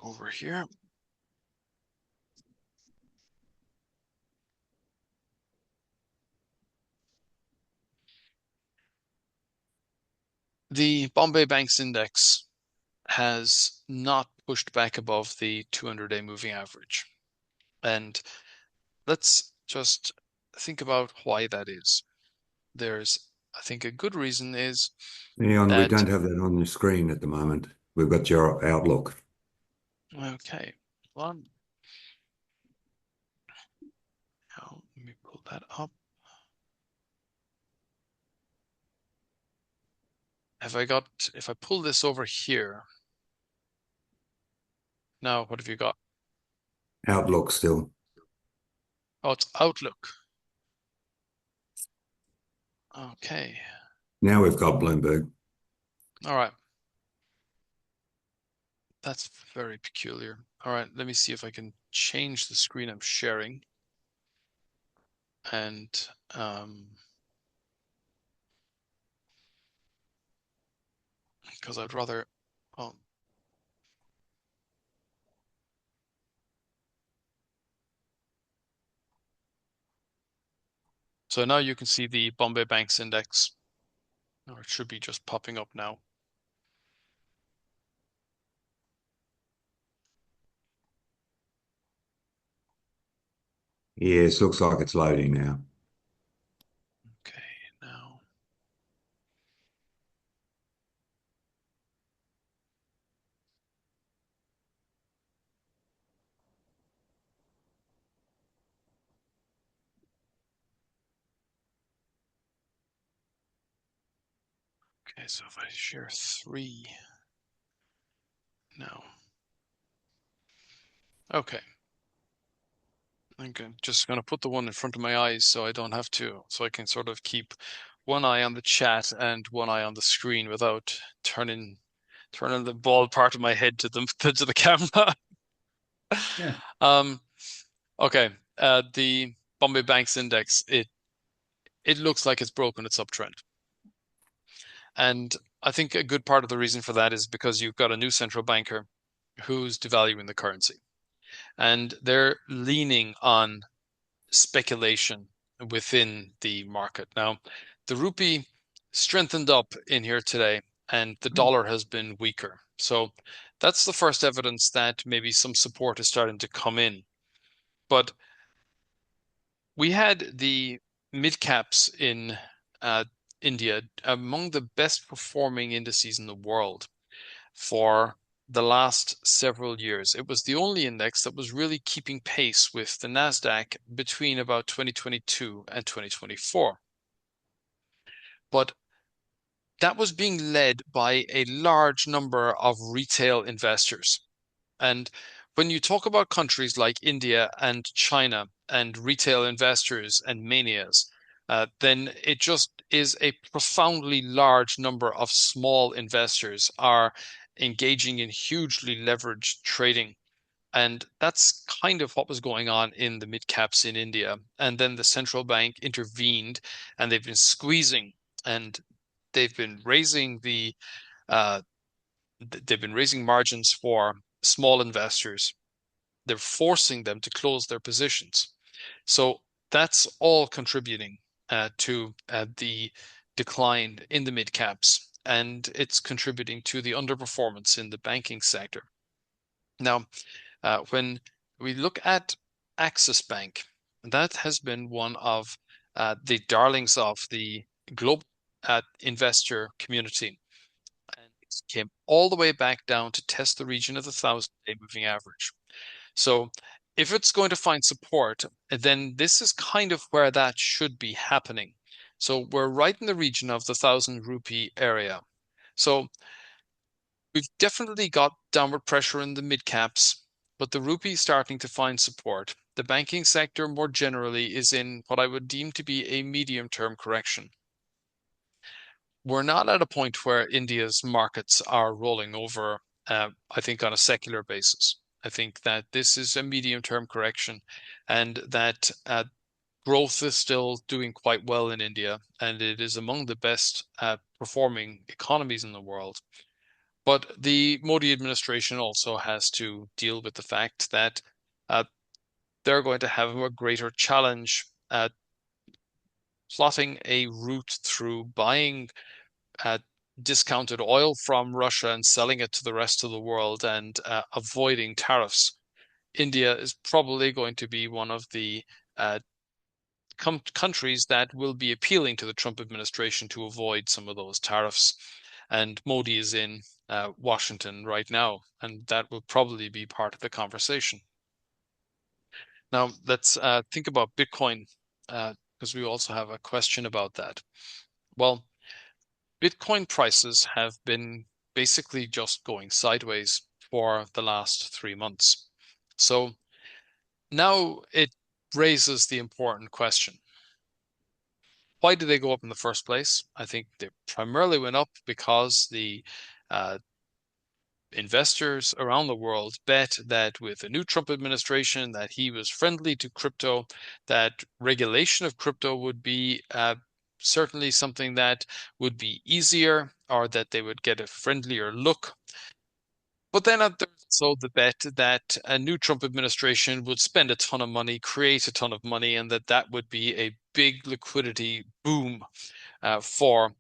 over here. The Bombay Banks Index has not pushed back above the 200-day moving average. And let's just think about why that is. There's, I think, a good reason is Leon, we that, don't have that on the screen at the moment. We've got your outlook. okay, one, now let me pull that up. If I pull this over here, now what have you got? Outlook still. Oh, it's Outlook. Okay. Now we've got Bloomberg. All right. That's very peculiar. All right, let me see if I can change the screen I'm sharing. And because I'd rather, oh, so now you can see the Bombay Banks Index, or it should be just popping up now. Yes, looks like it's loading now. Okay, now. Okay, so if I share 3 now. Okay. I'm just going to put the one in front of my eyes so I don't have to, so I can sort of keep one eye on the chat and one eye on the screen without turning the bald part of my head to the camera. Yeah. Okay. The Bombay Banks Index, it looks like it's broken its uptrend. And I think a good part of the reason for that is because you've got a new central banker who's devaluing the currency. And they're leaning on speculation within the market. Now, the rupee strengthened up in here today, and the dollar has been weaker. So that's the first evidence that maybe some support is starting to come in. But we had the mid caps in India among the best performing indices in the world for the last several years. It was the only index that was really keeping pace with the Nasdaq between about 2022 and 2024. But that was being led by a large number of retail investors. And when you talk about countries like India and China and retail investors and manias, then it just is a profoundly large number of small investors are engaging in hugely leveraged trading. And that's kind of what was going on in the mid caps in India. And then the central bank intervened and they've been squeezing and they've been raising uh, they've been raising margins for small investors. They're forcing them to close their positions. So that's all contributing to the decline in the mid caps, and it's contributing to the underperformance in the banking sector. Now, when we look at Axis Bank, that has been one of the darlings of the global investor community. And it came all the way back down to test the region of the 1,000-day moving average. So if it's going to find support, then this is kind of where that should be happening. So we're right in the region of the 1,000 rupee area. So we've definitely got downward pressure in the mid caps, but the rupee is starting to find support. The banking sector more generally is in what I would deem to be a medium-term correction. We're not at a point where India's markets are rolling over, I think, on a secular basis. I think that this is a medium-term correction and that growth is still doing quite well in India, and it is among the best performing economies in the world. But the Modi administration also has to deal with the fact that they're going to have a greater challenge at plotting a route through buying discounted oil from Russia and selling it to the rest of the world and avoiding tariffs. India is probably going to be one of the countries that will be appealing to the Trump administration to avoid some of those tariffs. And Modi is in Washington right now, and that will probably be part of the conversation. Now, let's think about Bitcoin, because we also have a question about that. Well, Bitcoin prices have been basically just going sideways for the last 3 months. So now it raises the important question. Why did they go up in the first place? I think they primarily went up because the investors around the world bet that with the new Trump administration, that he was friendly to crypto, that regulation of crypto would be certainly something that would be easier, or that they would get a friendlier look. But then there's also the bet that a new Trump administration would spend a ton of money, create a ton of money, and that would be a big liquidity boom for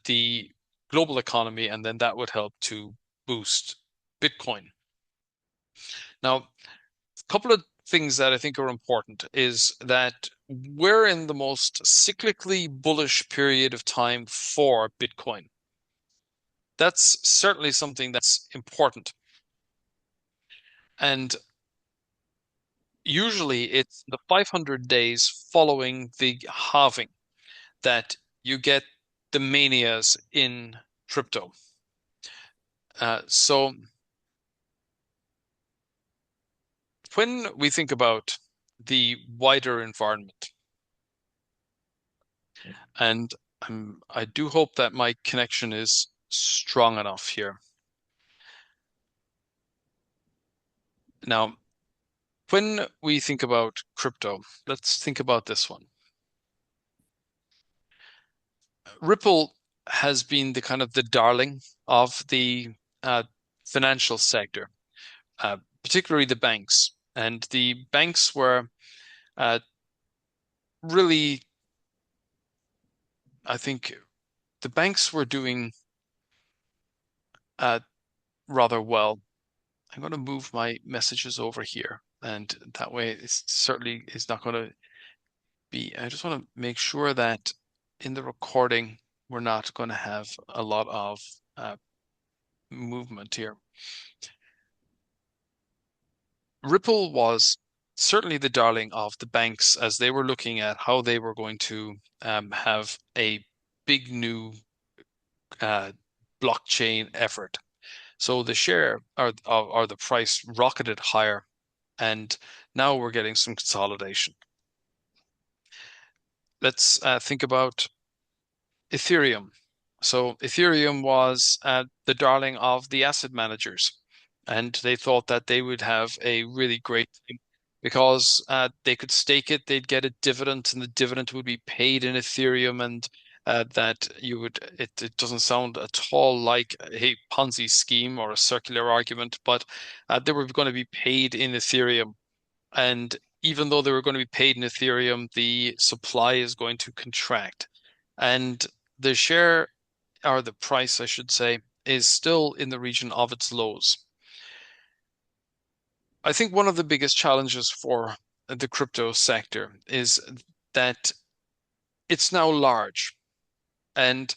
the global economy, and then that would help to boost Bitcoin. Now, a couple of things that I think are important is that we're in the most cyclically bullish period of time for Bitcoin. That's certainly something that's important. And usually it's the 500 days following the halving that you get the manias in crypto. So when we think about the wider environment, and I do hope that my connection is strong enough here. Now, when we think about crypto, let's think about this one. Ripple has been the kind of the darling of the financial sector, particularly the banks. And the banks were really, I think the banks were doing rather well. I'm going to move my messages over here, and that way it certainly is not going to be. I just want to make sure that in the recording we're not going to have a lot of movement here. Ripple was certainly the darling of the banks as they were looking at how they were going to have a big new blockchain effort. So the share or the price rocketed higher, and now we're getting some consolidation. Let's think about Ethereum. So Ethereum was the darling of the asset managers, and they thought that they would have a really great thing because they could stake it, they'd get a dividend, and the dividend would be paid in Ethereum, and that you would, it doesn't sound at all like a Ponzi scheme or a circular argument, but they were going to be paid in Ethereum. And even though they were going to be paid in Ethereum, the supply is going to contract. And the share, or the price, I should say, is still in the region of its lows. I think one of the biggest challenges for the crypto sector is that it's now large. And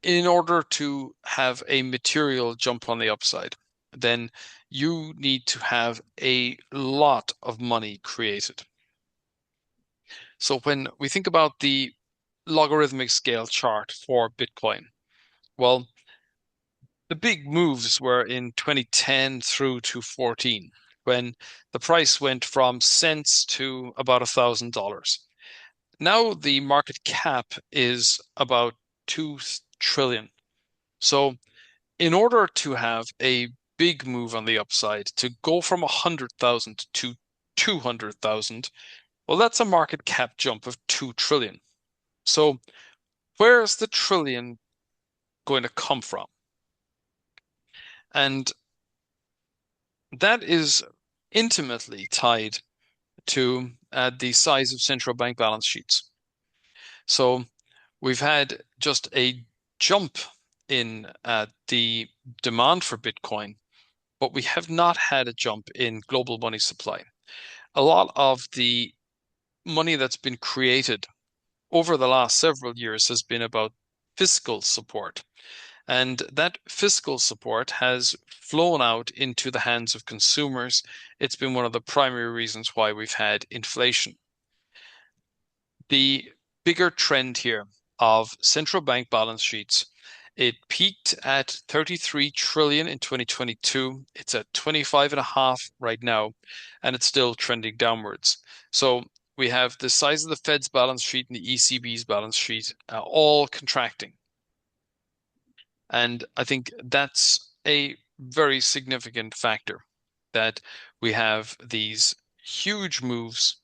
in order to have a material jump on the upside, then you need to have a lot of money created. So when we think about the logarithmic scale chart for Bitcoin, well, the big moves were in 2010 through to 14, when the price went from cents to about $1,000. Now the market cap is about 2 trillion. So in order to have a big move on the upside, to go from 100,000 to 200,000, well, that's a market cap jump of 2 trillion. So where's the trillion going to come from? And that is intimately tied to the size of central bank balance sheets. So we've had just a jump in the demand for Bitcoin, but we have not had a jump in global money supply. A lot of the money that's been created over the last several years has been about fiscal support. And that fiscal support has flown out into the hands of consumers. It's been one of the primary reasons why we've had inflation. The bigger trend here of central bank balance sheets, it peaked at 33 trillion in 2022. It's at 25.5 right now, and it's still trending downwards. So we have the size of the Fed's balance sheet and the ECB's balance sheet all contracting. And I think that's a very significant factor, that we have these huge moves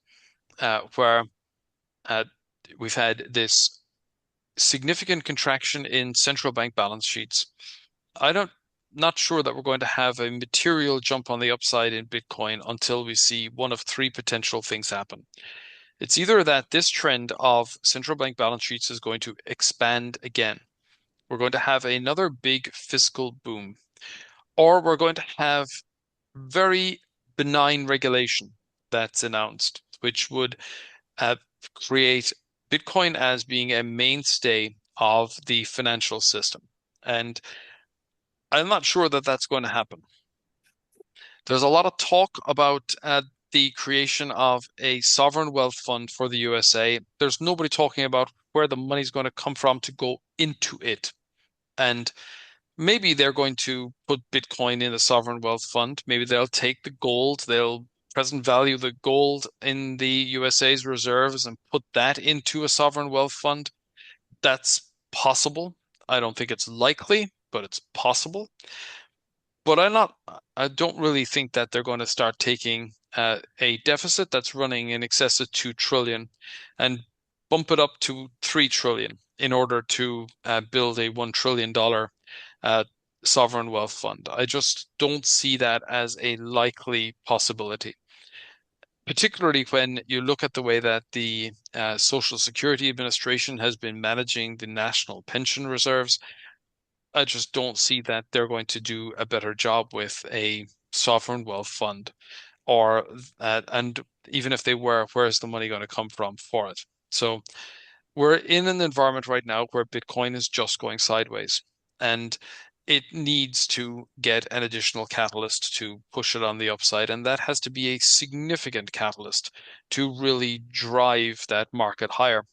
where we've had this significant contraction in central bank balance sheets. Not sure that we're going to have a material jump on the upside in Bitcoin until we see one of three potential things happen. It's either that this trend of central bank balance sheets is going to expand again. We're going to have another big fiscal boom, or we're going to have very benign regulation that's announced, which would create Bitcoin as being a mainstay of the financial system. And I'm not sure that that's going to happen. There's a lot of talk about the creation of a sovereign wealth fund for the USA. There's nobody talking about where the money's going to come from to go into it. And maybe they're going to put Bitcoin in the sovereign wealth fund. Maybe they'll take the gold, they'll present value the gold in the USA's reserves and put that into a sovereign wealth fund. That's possible. I don't think it's likely, but it's possible. But I don't really think that they're going to start taking a deficit that's running in excess of 2 trillion and bump it up to 3 trillion in order to build a $1 trillion sovereign wealth fund. I just don't see that as a likely possibility, particularly when you look at the way that the Social Security Administration has been managing the national pension reserves. I just don't see that they're going to do a better job with a sovereign wealth fund, or and even if they were, where's the money going to come from for it? So we're in an environment right now where Bitcoin is just going sideways, and it needs to get an additional catalyst to push it on the upside, and that has to be a significant catalyst to really drive that market higher.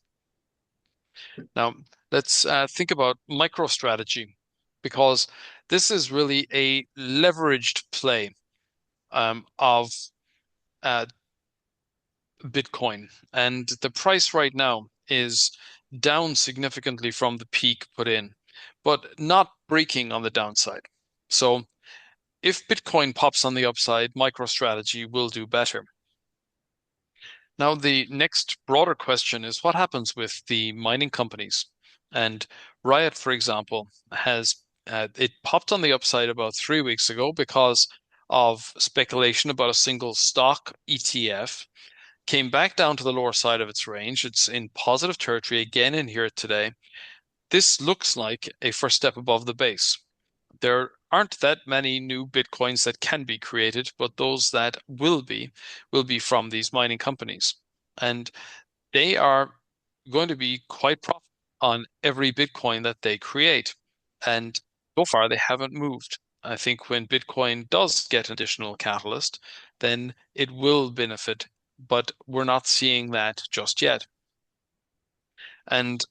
Now, let's think about MicroStrategy, because this is really a leveraged play of Bitcoin, and the price right now is down significantly from the peak put in, but not breaking on the downside. So if Bitcoin pops on the upside, MicroStrategy will do better. Now, the next broader question is what happens with the mining companies? And Riot, for example, has it popped on the upside about 3 weeks ago because of speculation about a single stock ETF. came back down to the lower side of its range. It's in positive territory again in here today. This looks like a first step above the base. There aren't that many new Bitcoins that can be created, but those that will be from these mining companies. And they are going to be quite profitable on every Bitcoin that they create. And so far, they haven't moved. I think when Bitcoin does get an additional catalyst, then it will benefit, but we're not seeing that just yet. And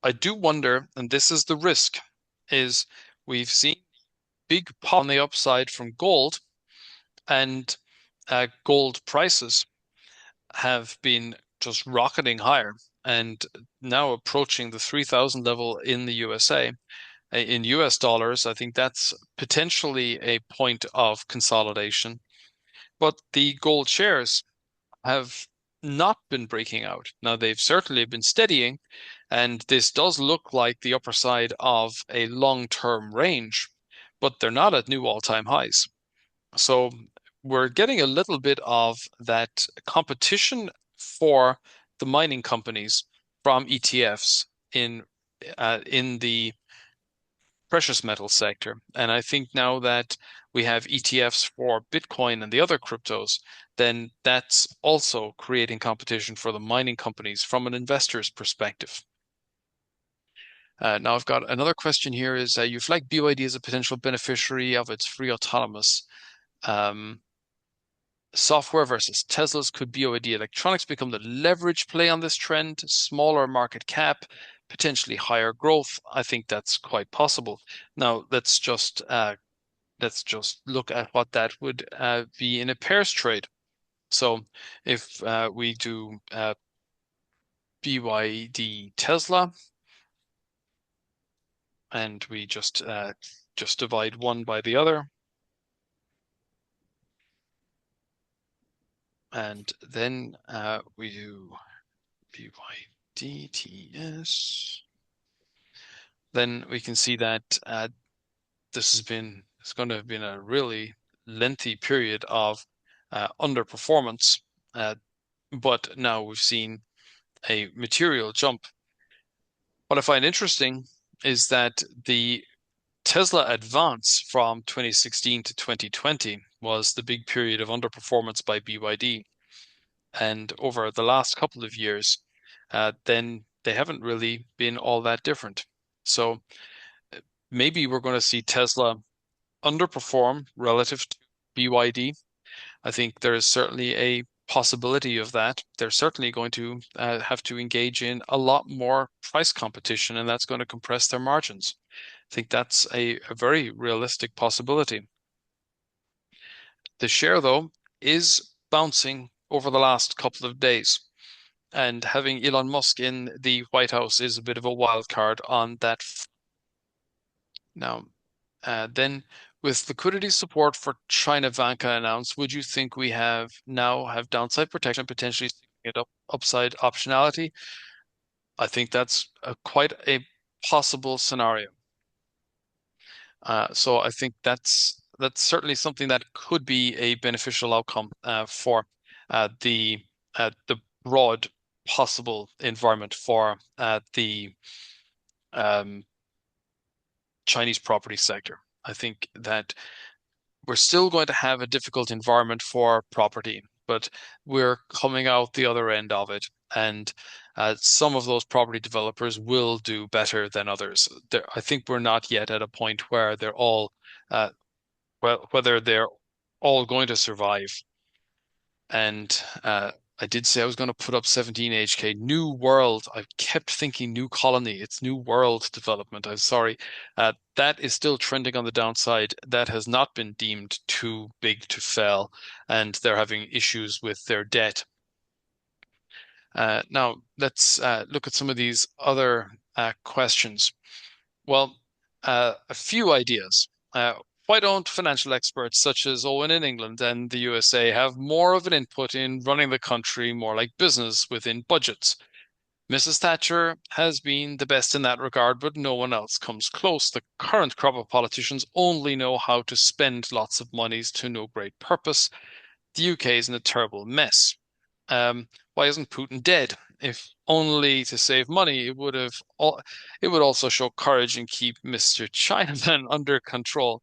I do wonder, and this is the risk, is we've seen big pop on the upside from gold, and gold prices have been just rocketing higher and now approaching the 3,000 level in the USA. In US dollars, I think that's potentially a point of consolidation. But the gold shares have not been breaking out. Now, they've certainly been steadying, and this does look like the upper side of a long-term range, but they're not at new all-time highs. So we're getting a little bit of that competition for the mining companies from ETFs in the precious metal sector. And I think now that we have ETFs for Bitcoin and the other cryptos, then that's also creating competition for the mining companies from an investor's perspective. Now I've got another question here is you flag BYD as a potential beneficiary of its free autonomous software versus Tesla's. Could BYD Electronics become the leverage play on this trend? Smaller market cap, potentially higher growth. I think that's quite possible. Now let's just look at what that would be in a pairs trade. So if we do BYD Tesla, and we just divide one by the other, and then we do BYD TS, then we can see that it's going to have been a really lengthy period of underperformance, but now we've seen a material jump. What I find interesting is that the Tesla advance from 2016 to 2020 was the big period of underperformance by BYD. And over the last couple of years, then they haven't really been all that different. So maybe we're going to see Tesla underperform relative to BYD. I think there is certainly a possibility of that. They're certainly going to have to engage in a lot more price competition, and that's going to compress their margins. I think that's a very realistic possibility. The share, though, is bouncing over the last couple of days, and having Elon Musk in the White House is a bit of a wild card on that. Now, then with liquidity support for China Vanke announced, would you think we now have downside protection, potentially upside optionality? I think that's quite a possible scenario. So I think that's certainly something that could be a beneficial outcome for the broad possible environment for the Chinese property sector. I think that we're still going to have a difficult environment for property, but we're coming out the other end of it. And some of those property developers will do better than others. I think we're not yet at a point where they're all, whether they're all going to survive. And I did say I was going to put up 17 HK. New World. I kept thinking New Colony. It's New World Development. I'm sorry. That is still trending on the downside. That has not been deemed too big to fail, and they're having issues with their debt. Now, let's look at some of these other questions. Well, a few ideas. Why don't financial experts such as Owen in England and the USA have more of an input in running the country more like business within budgets? Mrs. Thatcher has been the best in that regard, but no one else comes close. The current crop of politicians only know how to spend lots of monies to no great purpose. The UK is in a terrible mess. Why isn't Putin dead? If only to save money, it would also show courage and keep Mr. Chinaman under control.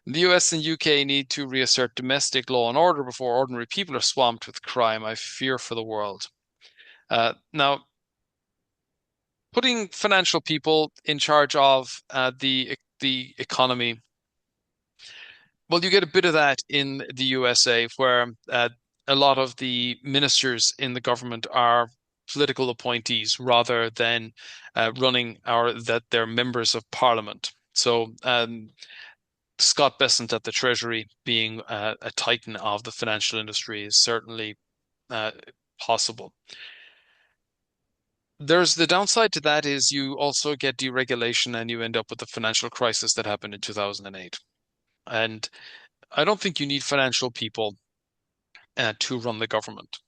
The US and UK need to reassert domestic law and order before ordinary people are swamped with crime. I fear for the world. Now, putting financial people in charge of the economy, well, you get a bit of that in the USA, where a lot of the ministers in the government are political appointees rather than running or that they're members of parliament. So Scott Bessent at the Treasury being a titan of the financial industry is certainly possible. There's the downside to that is you also get deregulation and you end up with the financial crisis that happened in 2008. And I don't think you need financial people to run the government.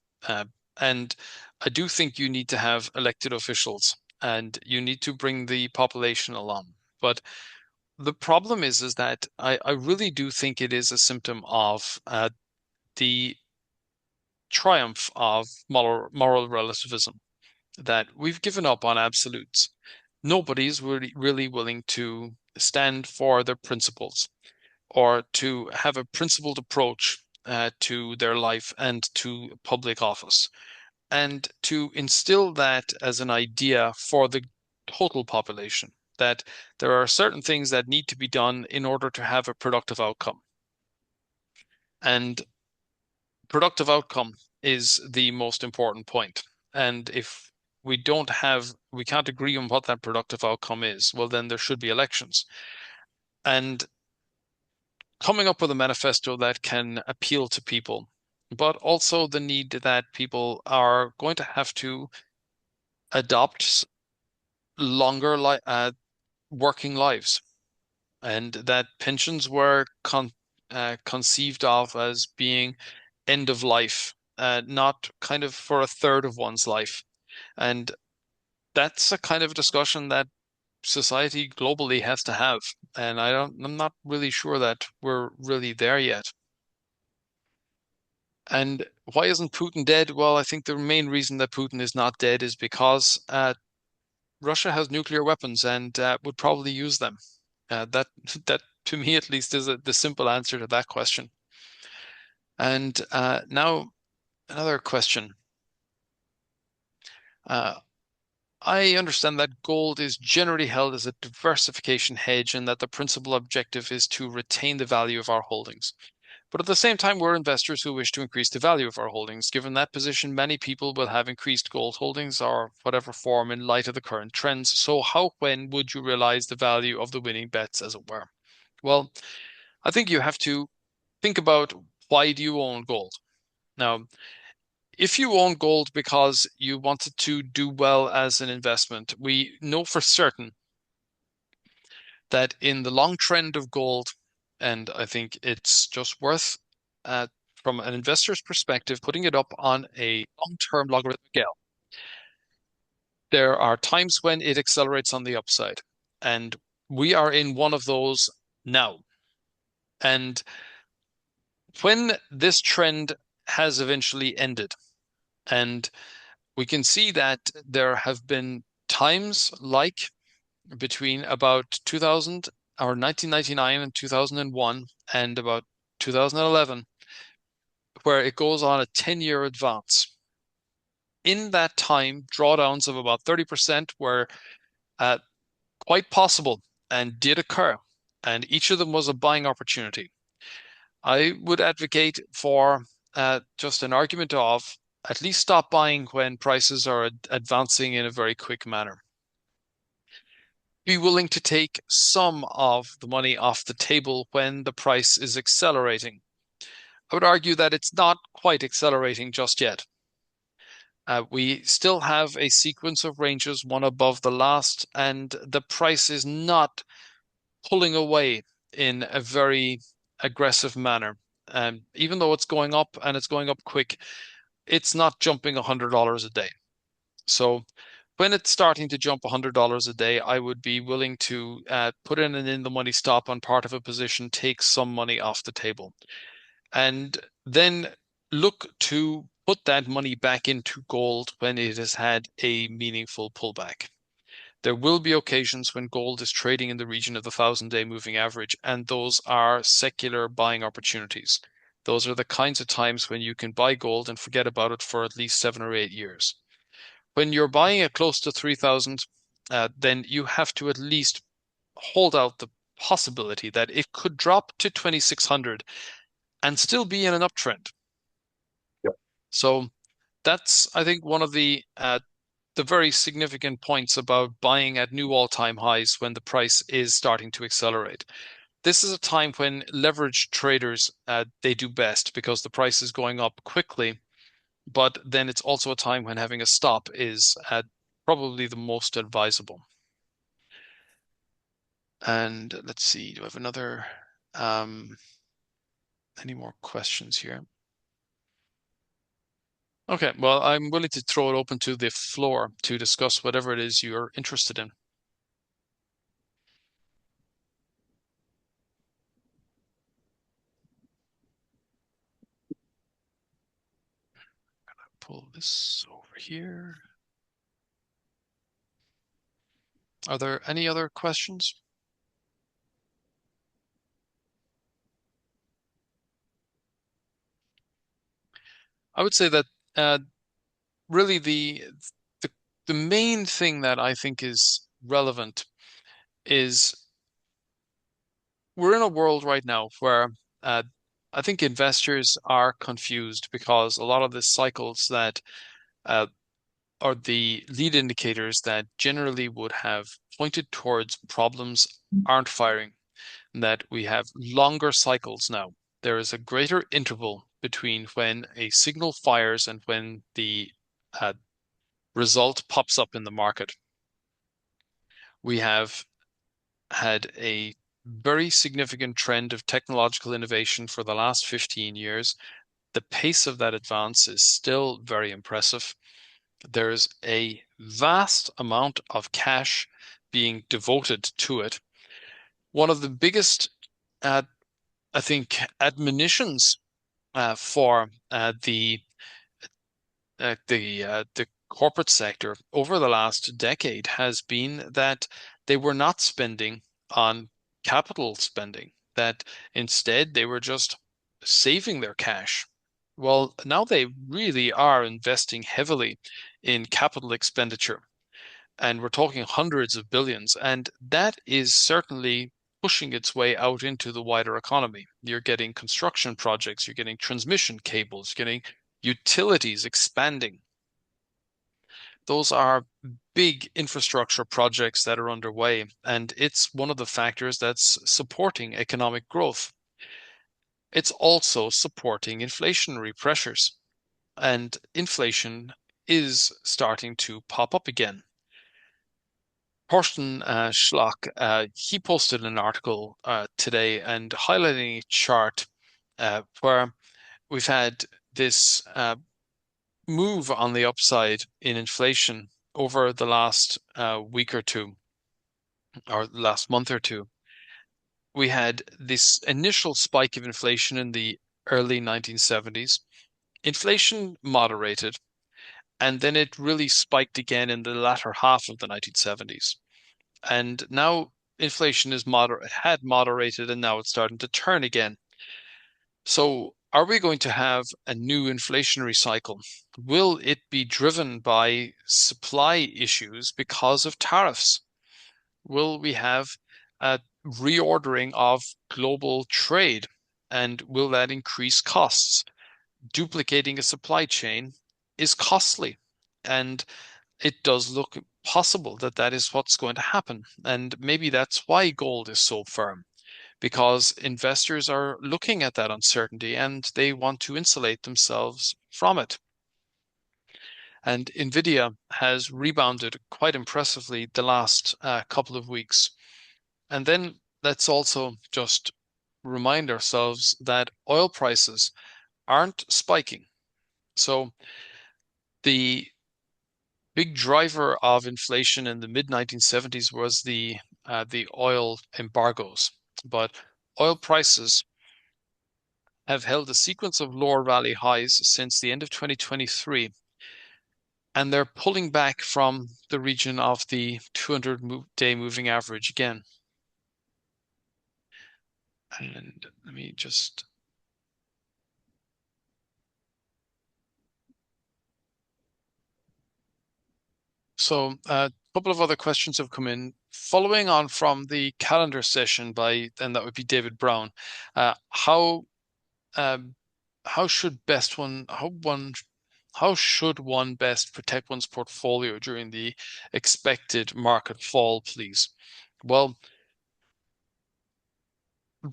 And I do think you need to have elected officials and you need to bring the population along. But the problem is that I really do think it is a symptom of the triumph of moral relativism, that we've given up on absolutes. Nobody's really willing to stand for their principles or to have a principled approach to their life and to public office, and to instill that as an idea for the total population, that there are certain things that need to be done in order to have a productive outcome. And productive outcome is the most important point. And if we can't agree on what that productive outcome is, well, then there should be elections. And coming up with a manifesto that can appeal to people, but also the need that people are going to have to adopt longer working lives, and that pensions were conceived of as being end of life, not kind of for a third of one's life. And that's a kind of discussion that society globally has to have. And I'm not really sure that we're really there yet. And why isn't Putin dead? Well, I think the main reason that Putin is not dead is because Russia has nuclear weapons and would probably use them. That to me at least is the simple answer to that question. And now another question. I understand that gold is generally held as a diversification hedge and that the principal objective is to retain the value of our holdings. But at the same time, we're investors who wish to increase the value of our holdings. Given that position, many people will have increased gold holdings or whatever form in light of the current trends. So when would you realize the value of the winning bets, as it were? Well, I think you have to think about, why do you own gold? Now, if you own gold because you wanted to do well as an investment, we know for certain that in the long trend of gold, and I think it's just worth, from an investor's perspective, putting it up on a long-term logarithmic scale. There are times when it accelerates on the upside, and we are in one of those now. And when this trend has eventually ended, and we can see that there have been times like between about 2000 or 1999 and 2001 and about 2011, where it goes on a 10-year advance. In that time, drawdowns of about 30% were quite possible and did occur, and each of them was a buying opportunity. I would advocate for just an argument of at least stop buying when prices are advancing in a very quick manner. Be willing to take some of the money off the table when the price is accelerating. I would argue that it's not quite accelerating just yet. We still have a sequence of ranges, one above the last, and the price is not pulling away in a very aggressive manner. Even though it's going up and it's going up quick, it's not jumping $100 a day. So when it's starting to jump $100 a day, I would be willing to put in an in-the-money stop on part of a position, take some money off the table, and then look to put that money back into gold when it has had a meaningful pullback. There will be occasions when gold is trading in the region of the 1,000-day moving average, and those are secular buying opportunities. Those are the kinds of times when you can buy gold and forget about it for at least 7 or 8 years. When you're buying it close to 3,000, then you have to at least hold out the possibility that it could drop to 2,600 and still be in an uptrend. Yep. So that's, I think, one of the very significant points about buying at new all-time highs when the price is starting to accelerate. This is a time when leveraged traders they do best because the price is going up quickly, but then it's also a time when having a stop is probably the most advisable. And let's see, do I have another any more questions here? Okay, well, I'm willing to throw it open to the floor to discuss whatever it is you're interested in. I'm gonna pull this over here. Are there any other questions? I would say that really the main thing that I think is relevant is we're in a world right now where uh, I think investors are confused because a lot of the cycles that uh, are the lead indicators that generally would have pointed towards problems aren't firing, and that we have longer cycles now. There is a greater interval between when a signal fires and when the uh, result pops up in the market. We have had a very significant trend of technological innovation for the last 15 years. The pace of that advance is still very impressive. There's a vast amount of cash being devoted to it. One of the biggest, I think, admonitions for the corporate sector over the last decade has been that they were not spending on capital spending, that instead they were just saving their cash. Well, now they really are investing heavily in capital expenditure, and we're talking hundreds of billions, and that is certainly pushing its way out into the wider economy. You're getting construction projects, you're getting transmission cables, you're getting utilities expanding. Those are big infrastructure projects that are underway, and it's one of the factors that's supporting economic growth. It's also supporting inflationary pressures, and inflation is starting to pop up again. Thorsten Schlock, he posted an article today and highlighting a chart where we've had this move on the upside in inflation over the last week or two, or last month or two. We had this initial spike of inflation in the early 1970s. Inflation moderated, and then it really spiked again in the latter half of the 1970s. And now inflation had moderated, and now it's starting to turn again. So are we going to have a new inflationary cycle? Will it be driven by supply issues because of tariffs? Will we have a reordering of global trade? And will that increase costs? Duplicating a supply chain is costly, and it does look possible that that is what's going to happen. And maybe that's why gold is so firm, because investors are looking at that uncertainty and they want to insulate themselves from it. And Nvidia has rebounded quite impressively the last couple of weeks. And then let's also just remind ourselves that oil prices aren't spiking. So the big driver of inflation in the mid 1970s was the oil embargoes, but oil prices have held a sequence of lower rally highs since the end of 2023, and they're pulling back from the region of the 200-day moving average again. And let me just... So a couple of other questions have come in. Following on from the calendar session and that would be David Brown, how should one best protect one's portfolio during the expected market fall, please? Well,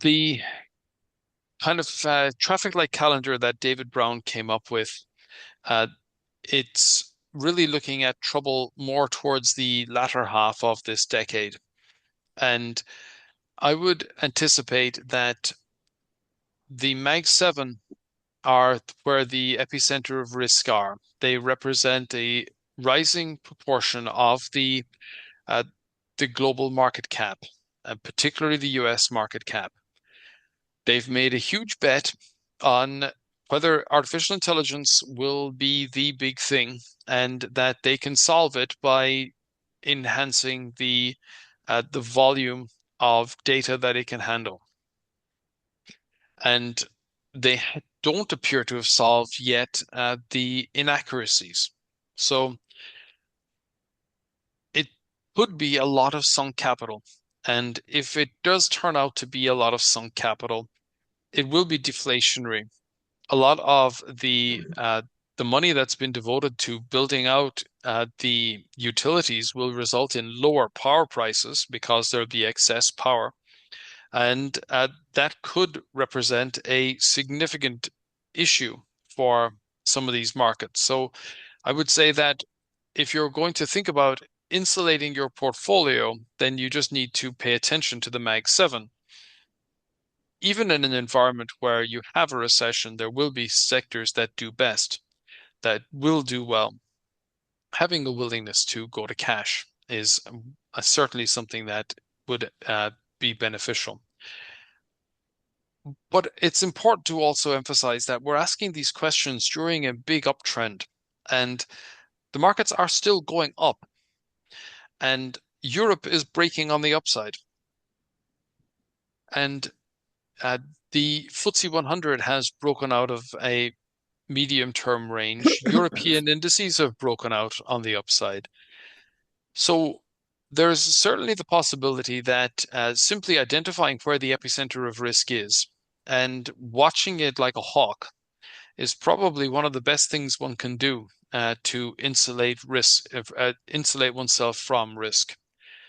the kind of traffic light calendar that David Brown came up with, it's really looking at trouble more towards the latter half of this decade. And I would anticipate that the Mag 7 are where the epicenter of risk are. They represent a rising proportion of the global market cap, and particularly the US market cap. They've made a huge bet on whether artificial intelligence will be the big thing and that they can solve it by enhancing the volume of data that it can handle. And they don't appear to have solved yet the inaccuracies. So it could be a lot of sunk capital. And if it does turn out to be a lot of sunk capital, it will be deflationary. A lot of the money that's been devoted to building out the utilities will result in lower power prices because there'll be excess power. And that could represent a significant issue for some of these markets. So I would say that if you're going to think about insulating your portfolio, then you just need to pay attention to the Mag 7. Even in an environment where you have a recession, there will be sectors that do best, that will do well. Having a willingness to go to cash is certainly something that would be beneficial. But it's important to also emphasize that we're asking these questions during a big uptrend, and the markets are still going up, and Europe is breaking on the upside. And the FTSE 100 has broken out of a medium-term range. European indices have broken out on the upside. So there's certainly the possibility that simply identifying where the epicenter of risk is and watching it like a hawk is probably one of the best things one can do to insulate oneself from risk.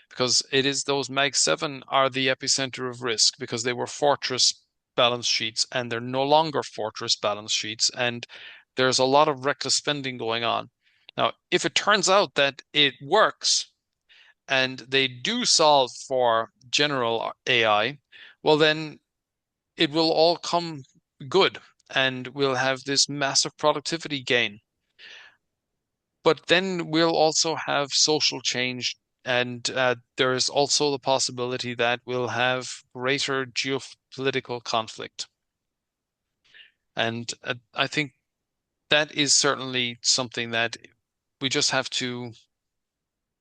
Because it is those Mag 7 are the epicenter of risk because they were fortress balance sheets and they're no longer fortress balance sheets, and there's a lot of reckless spending going on. Now, if it turns out that it works and they do solve for general AI, well, then it will all come good and we'll have this massive productivity gain. But then we'll also have social change, and there is also the possibility that we'll have greater geopolitical conflict. And I think that is certainly something that we just have to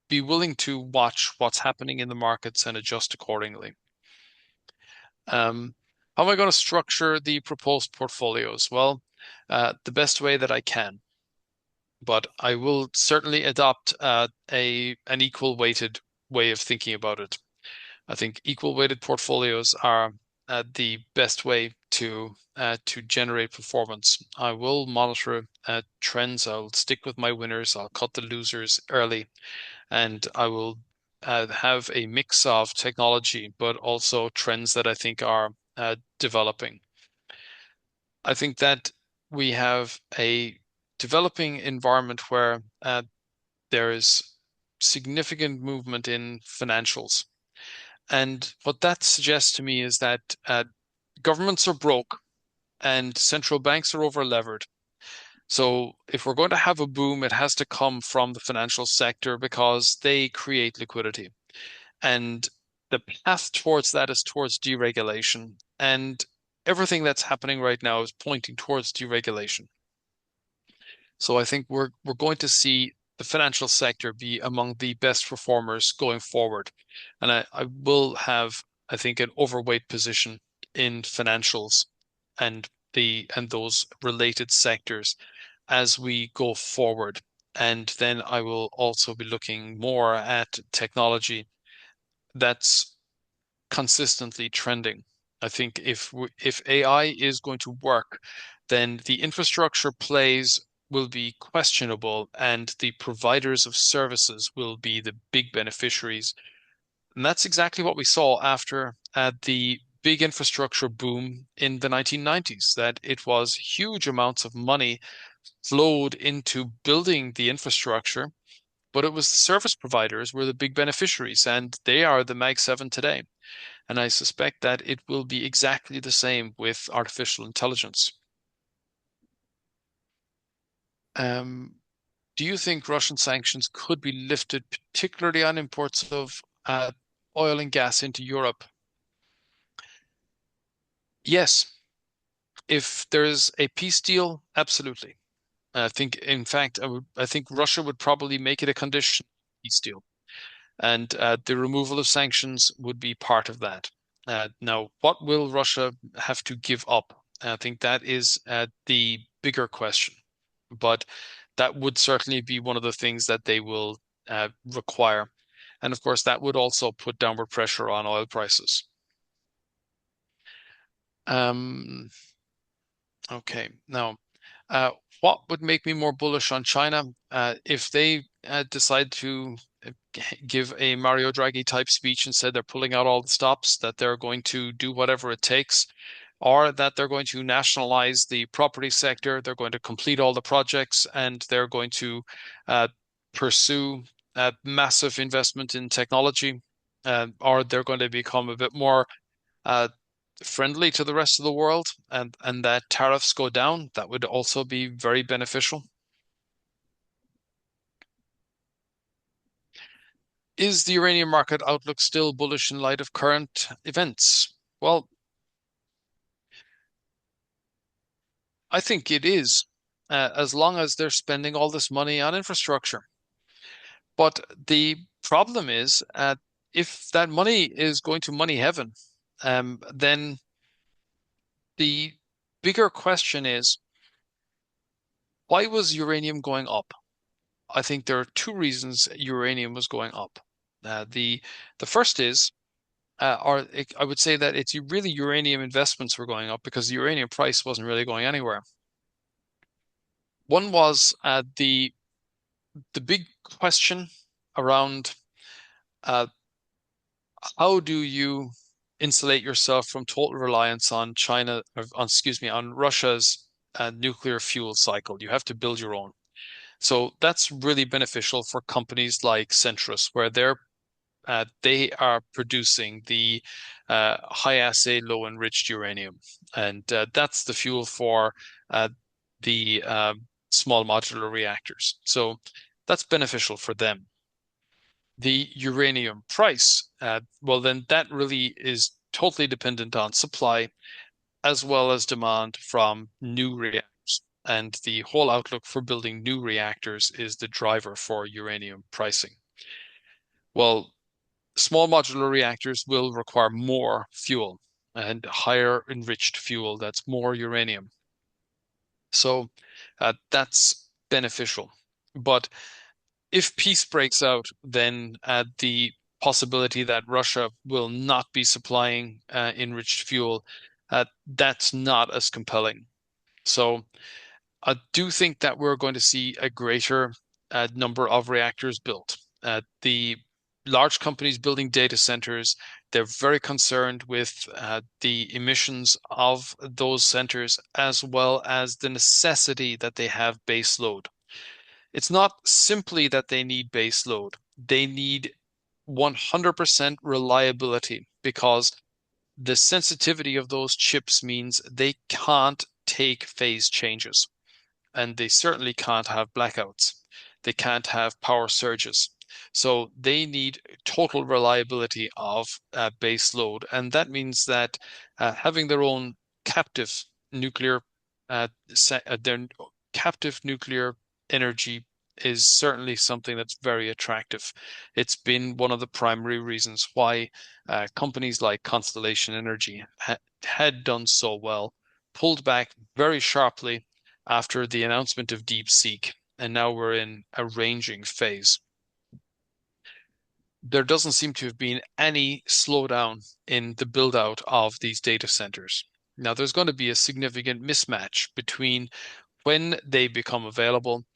be willing to watch what's happening in the markets and adjust accordingly. How am I going to structure the proposed portfolios? Well, the best way that I can. But I will certainly adopt an equal weighted way of thinking about it. I think equal weighted portfolios are the best way to generate performance. I will monitor trends. I'll stick with my winners. I'll cut the losers early, and I will have a mix of technology, but also trends that I think are developing. I think that we have a developing environment where there is significant movement in financials. And what that suggests to me is that governments are broke and central banks are over-levered. So if we're going to have a boom, it has to come from the financial sector because they create liquidity. And the path towards that is towards deregulation. And everything that's happening right now is pointing towards deregulation. So I think we're going to see the financial sector be among the best performers going forward. And I will have, I think, an overweight position in financials and those related sectors as we go forward. And then I will also be looking more at technology that's consistently trending. I think if AI is going to work, then the infrastructure plays will be questionable and the providers of services will be the big beneficiaries. And that's exactly what we saw after the big infrastructure boom in the 1990s, that it was huge amounts of money flowed into building the infrastructure, but it was the service providers were the big beneficiaries, and they are the Mag 7 today. And I suspect that it will be exactly the same with artificial intelligence. Um, do you think Russian sanctions could be lifted, particularly on imports of oil and gas into Europe? Yes. If there's a peace deal, absolutely. I think, in fact, I think Russia would probably make it a condition peace deal, and the removal of sanctions would be part of that. Now, what will Russia have to give up? I think that is the bigger question, but that would certainly be one of the things that they will require. And of course, that would also put downward pressure on oil prices. Um, okay, now, uh, what would make me more bullish on China? If they decide to give a Mario Draghi type speech and said they're pulling out all the stops, that they're going to do whatever it takes, or that they're going to nationalize the property sector, they're going to complete all the projects, and they're going to pursue massive investment in technology, or they're going to become a bit more uh, friendly to the rest of the world, and that tariffs go down, that would also be very beneficial. Is the uranium market outlook still bullish in light of current events? Well, I think it is, as long as they're spending all this money on infrastructure. But the problem is, if that money is going to money heaven, then the bigger question is, why was uranium going up? I think there are two reasons uranium was going up. The first is, I would say that it's really uranium investments were going up because the uranium price wasn't really going anywhere. One was the big question around uh, how do you insulate yourself from total reliance on China, or on, excuse me, on Russia's nuclear fuel cycle. You have to build your own. So that's really beneficial for companies like Centrus, where they are producing the high assay, low enriched uranium, and that's the fuel for the small modular reactors. So that's beneficial for them. The uranium price, well, then that really is totally dependent on supply as well as demand from new reactors. And the whole outlook for building new reactors is the driver for uranium pricing. Well, small modular reactors will require more fuel and higher enriched fuel that's more uranium. So that's beneficial. But if peace breaks out, then the possibility that Russia will not be supplying enriched fuel, that's not as compelling. So I do think that we're going to see a greater number of reactors built. The large companies building data centers, they're very concerned with the emissions of those centers as well as the necessity that they have base load. It's not simply that they need base load. They need 100% reliability because the sensitivity of those chips means they can't take phase changes, and they certainly can't have blackouts. They can't have power surges. So they need total reliability of base load. And that means that having their own captive nuclear, their captive nuclear energy is certainly something that's very attractive. It's been one of the primary reasons why companies like Constellation Energy had done so well, pulled back very sharply after the announcement of DeepSeek, and now we're in a ranging phase. There doesn't seem to have been any slowdown in the build out of these data centers. Now, there's going to be a significant mismatch between when they become available,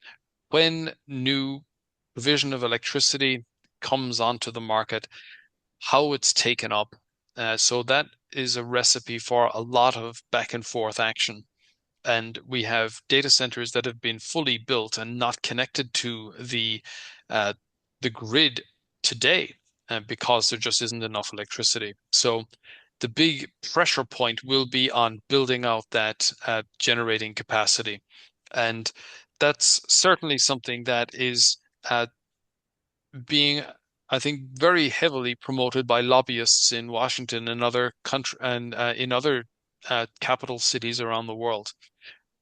when new provision of electricity comes onto the market, how it's taken up. So that is a recipe for a lot of back and forth action. And we have data centers that have been fully built and not connected to the grid today because there just isn't enough electricity. So the big pressure point will be on building out that generating capacity. And that's certainly something that is being, I think, very heavily promoted by lobbyists in Washington and other country and in other capital cities around the world,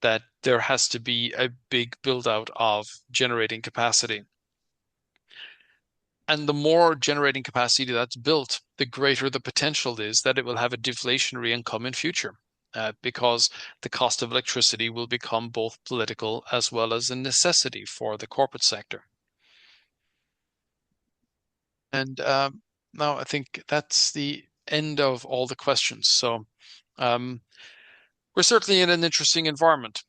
that there has to be a big build out of generating capacity. And the more generating capacity that's built, the greater the potential is that it will have a deflationary income in future, because the cost of electricity will become both political as well as a necessity for the corporate sector. And now I think that's the end of all the questions. So we're certainly in an interesting environment.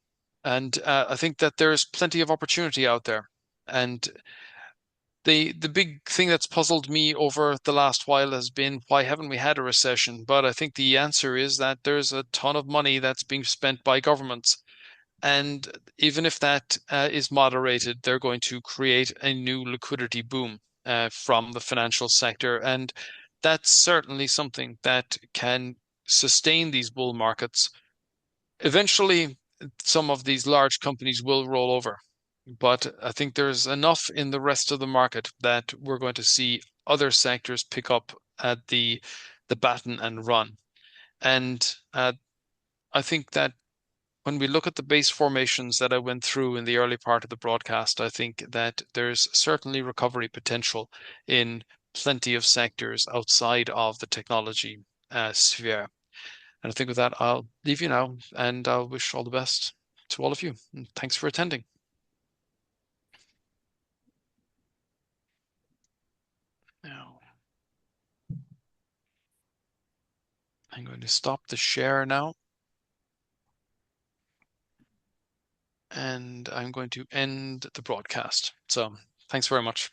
And I think that there's plenty of opportunity out there. And the big thing that's puzzled me over the last while has been, why haven't we had a recession? But I think the answer is that there's a ton of money that's being spent by governments. And even if that is moderated, they're going to create a new liquidity boom from the financial sector. And that's certainly something that can sustain these bull markets. Eventually, some of these large companies will roll over. But I think there's enough in the rest of the market that we're going to see other sectors pick up at the baton and run. And I think that when we look at the base formations that I went through in the early part of the broadcast, I think that there's certainly recovery potential in plenty of sectors outside of the technology sphere. And I think with that, I'll leave you now, and I'll wish all the best to all of you. And thanks for attending. Now, I'm going to stop the share now. And I'm going to end the broadcast. So thanks very much.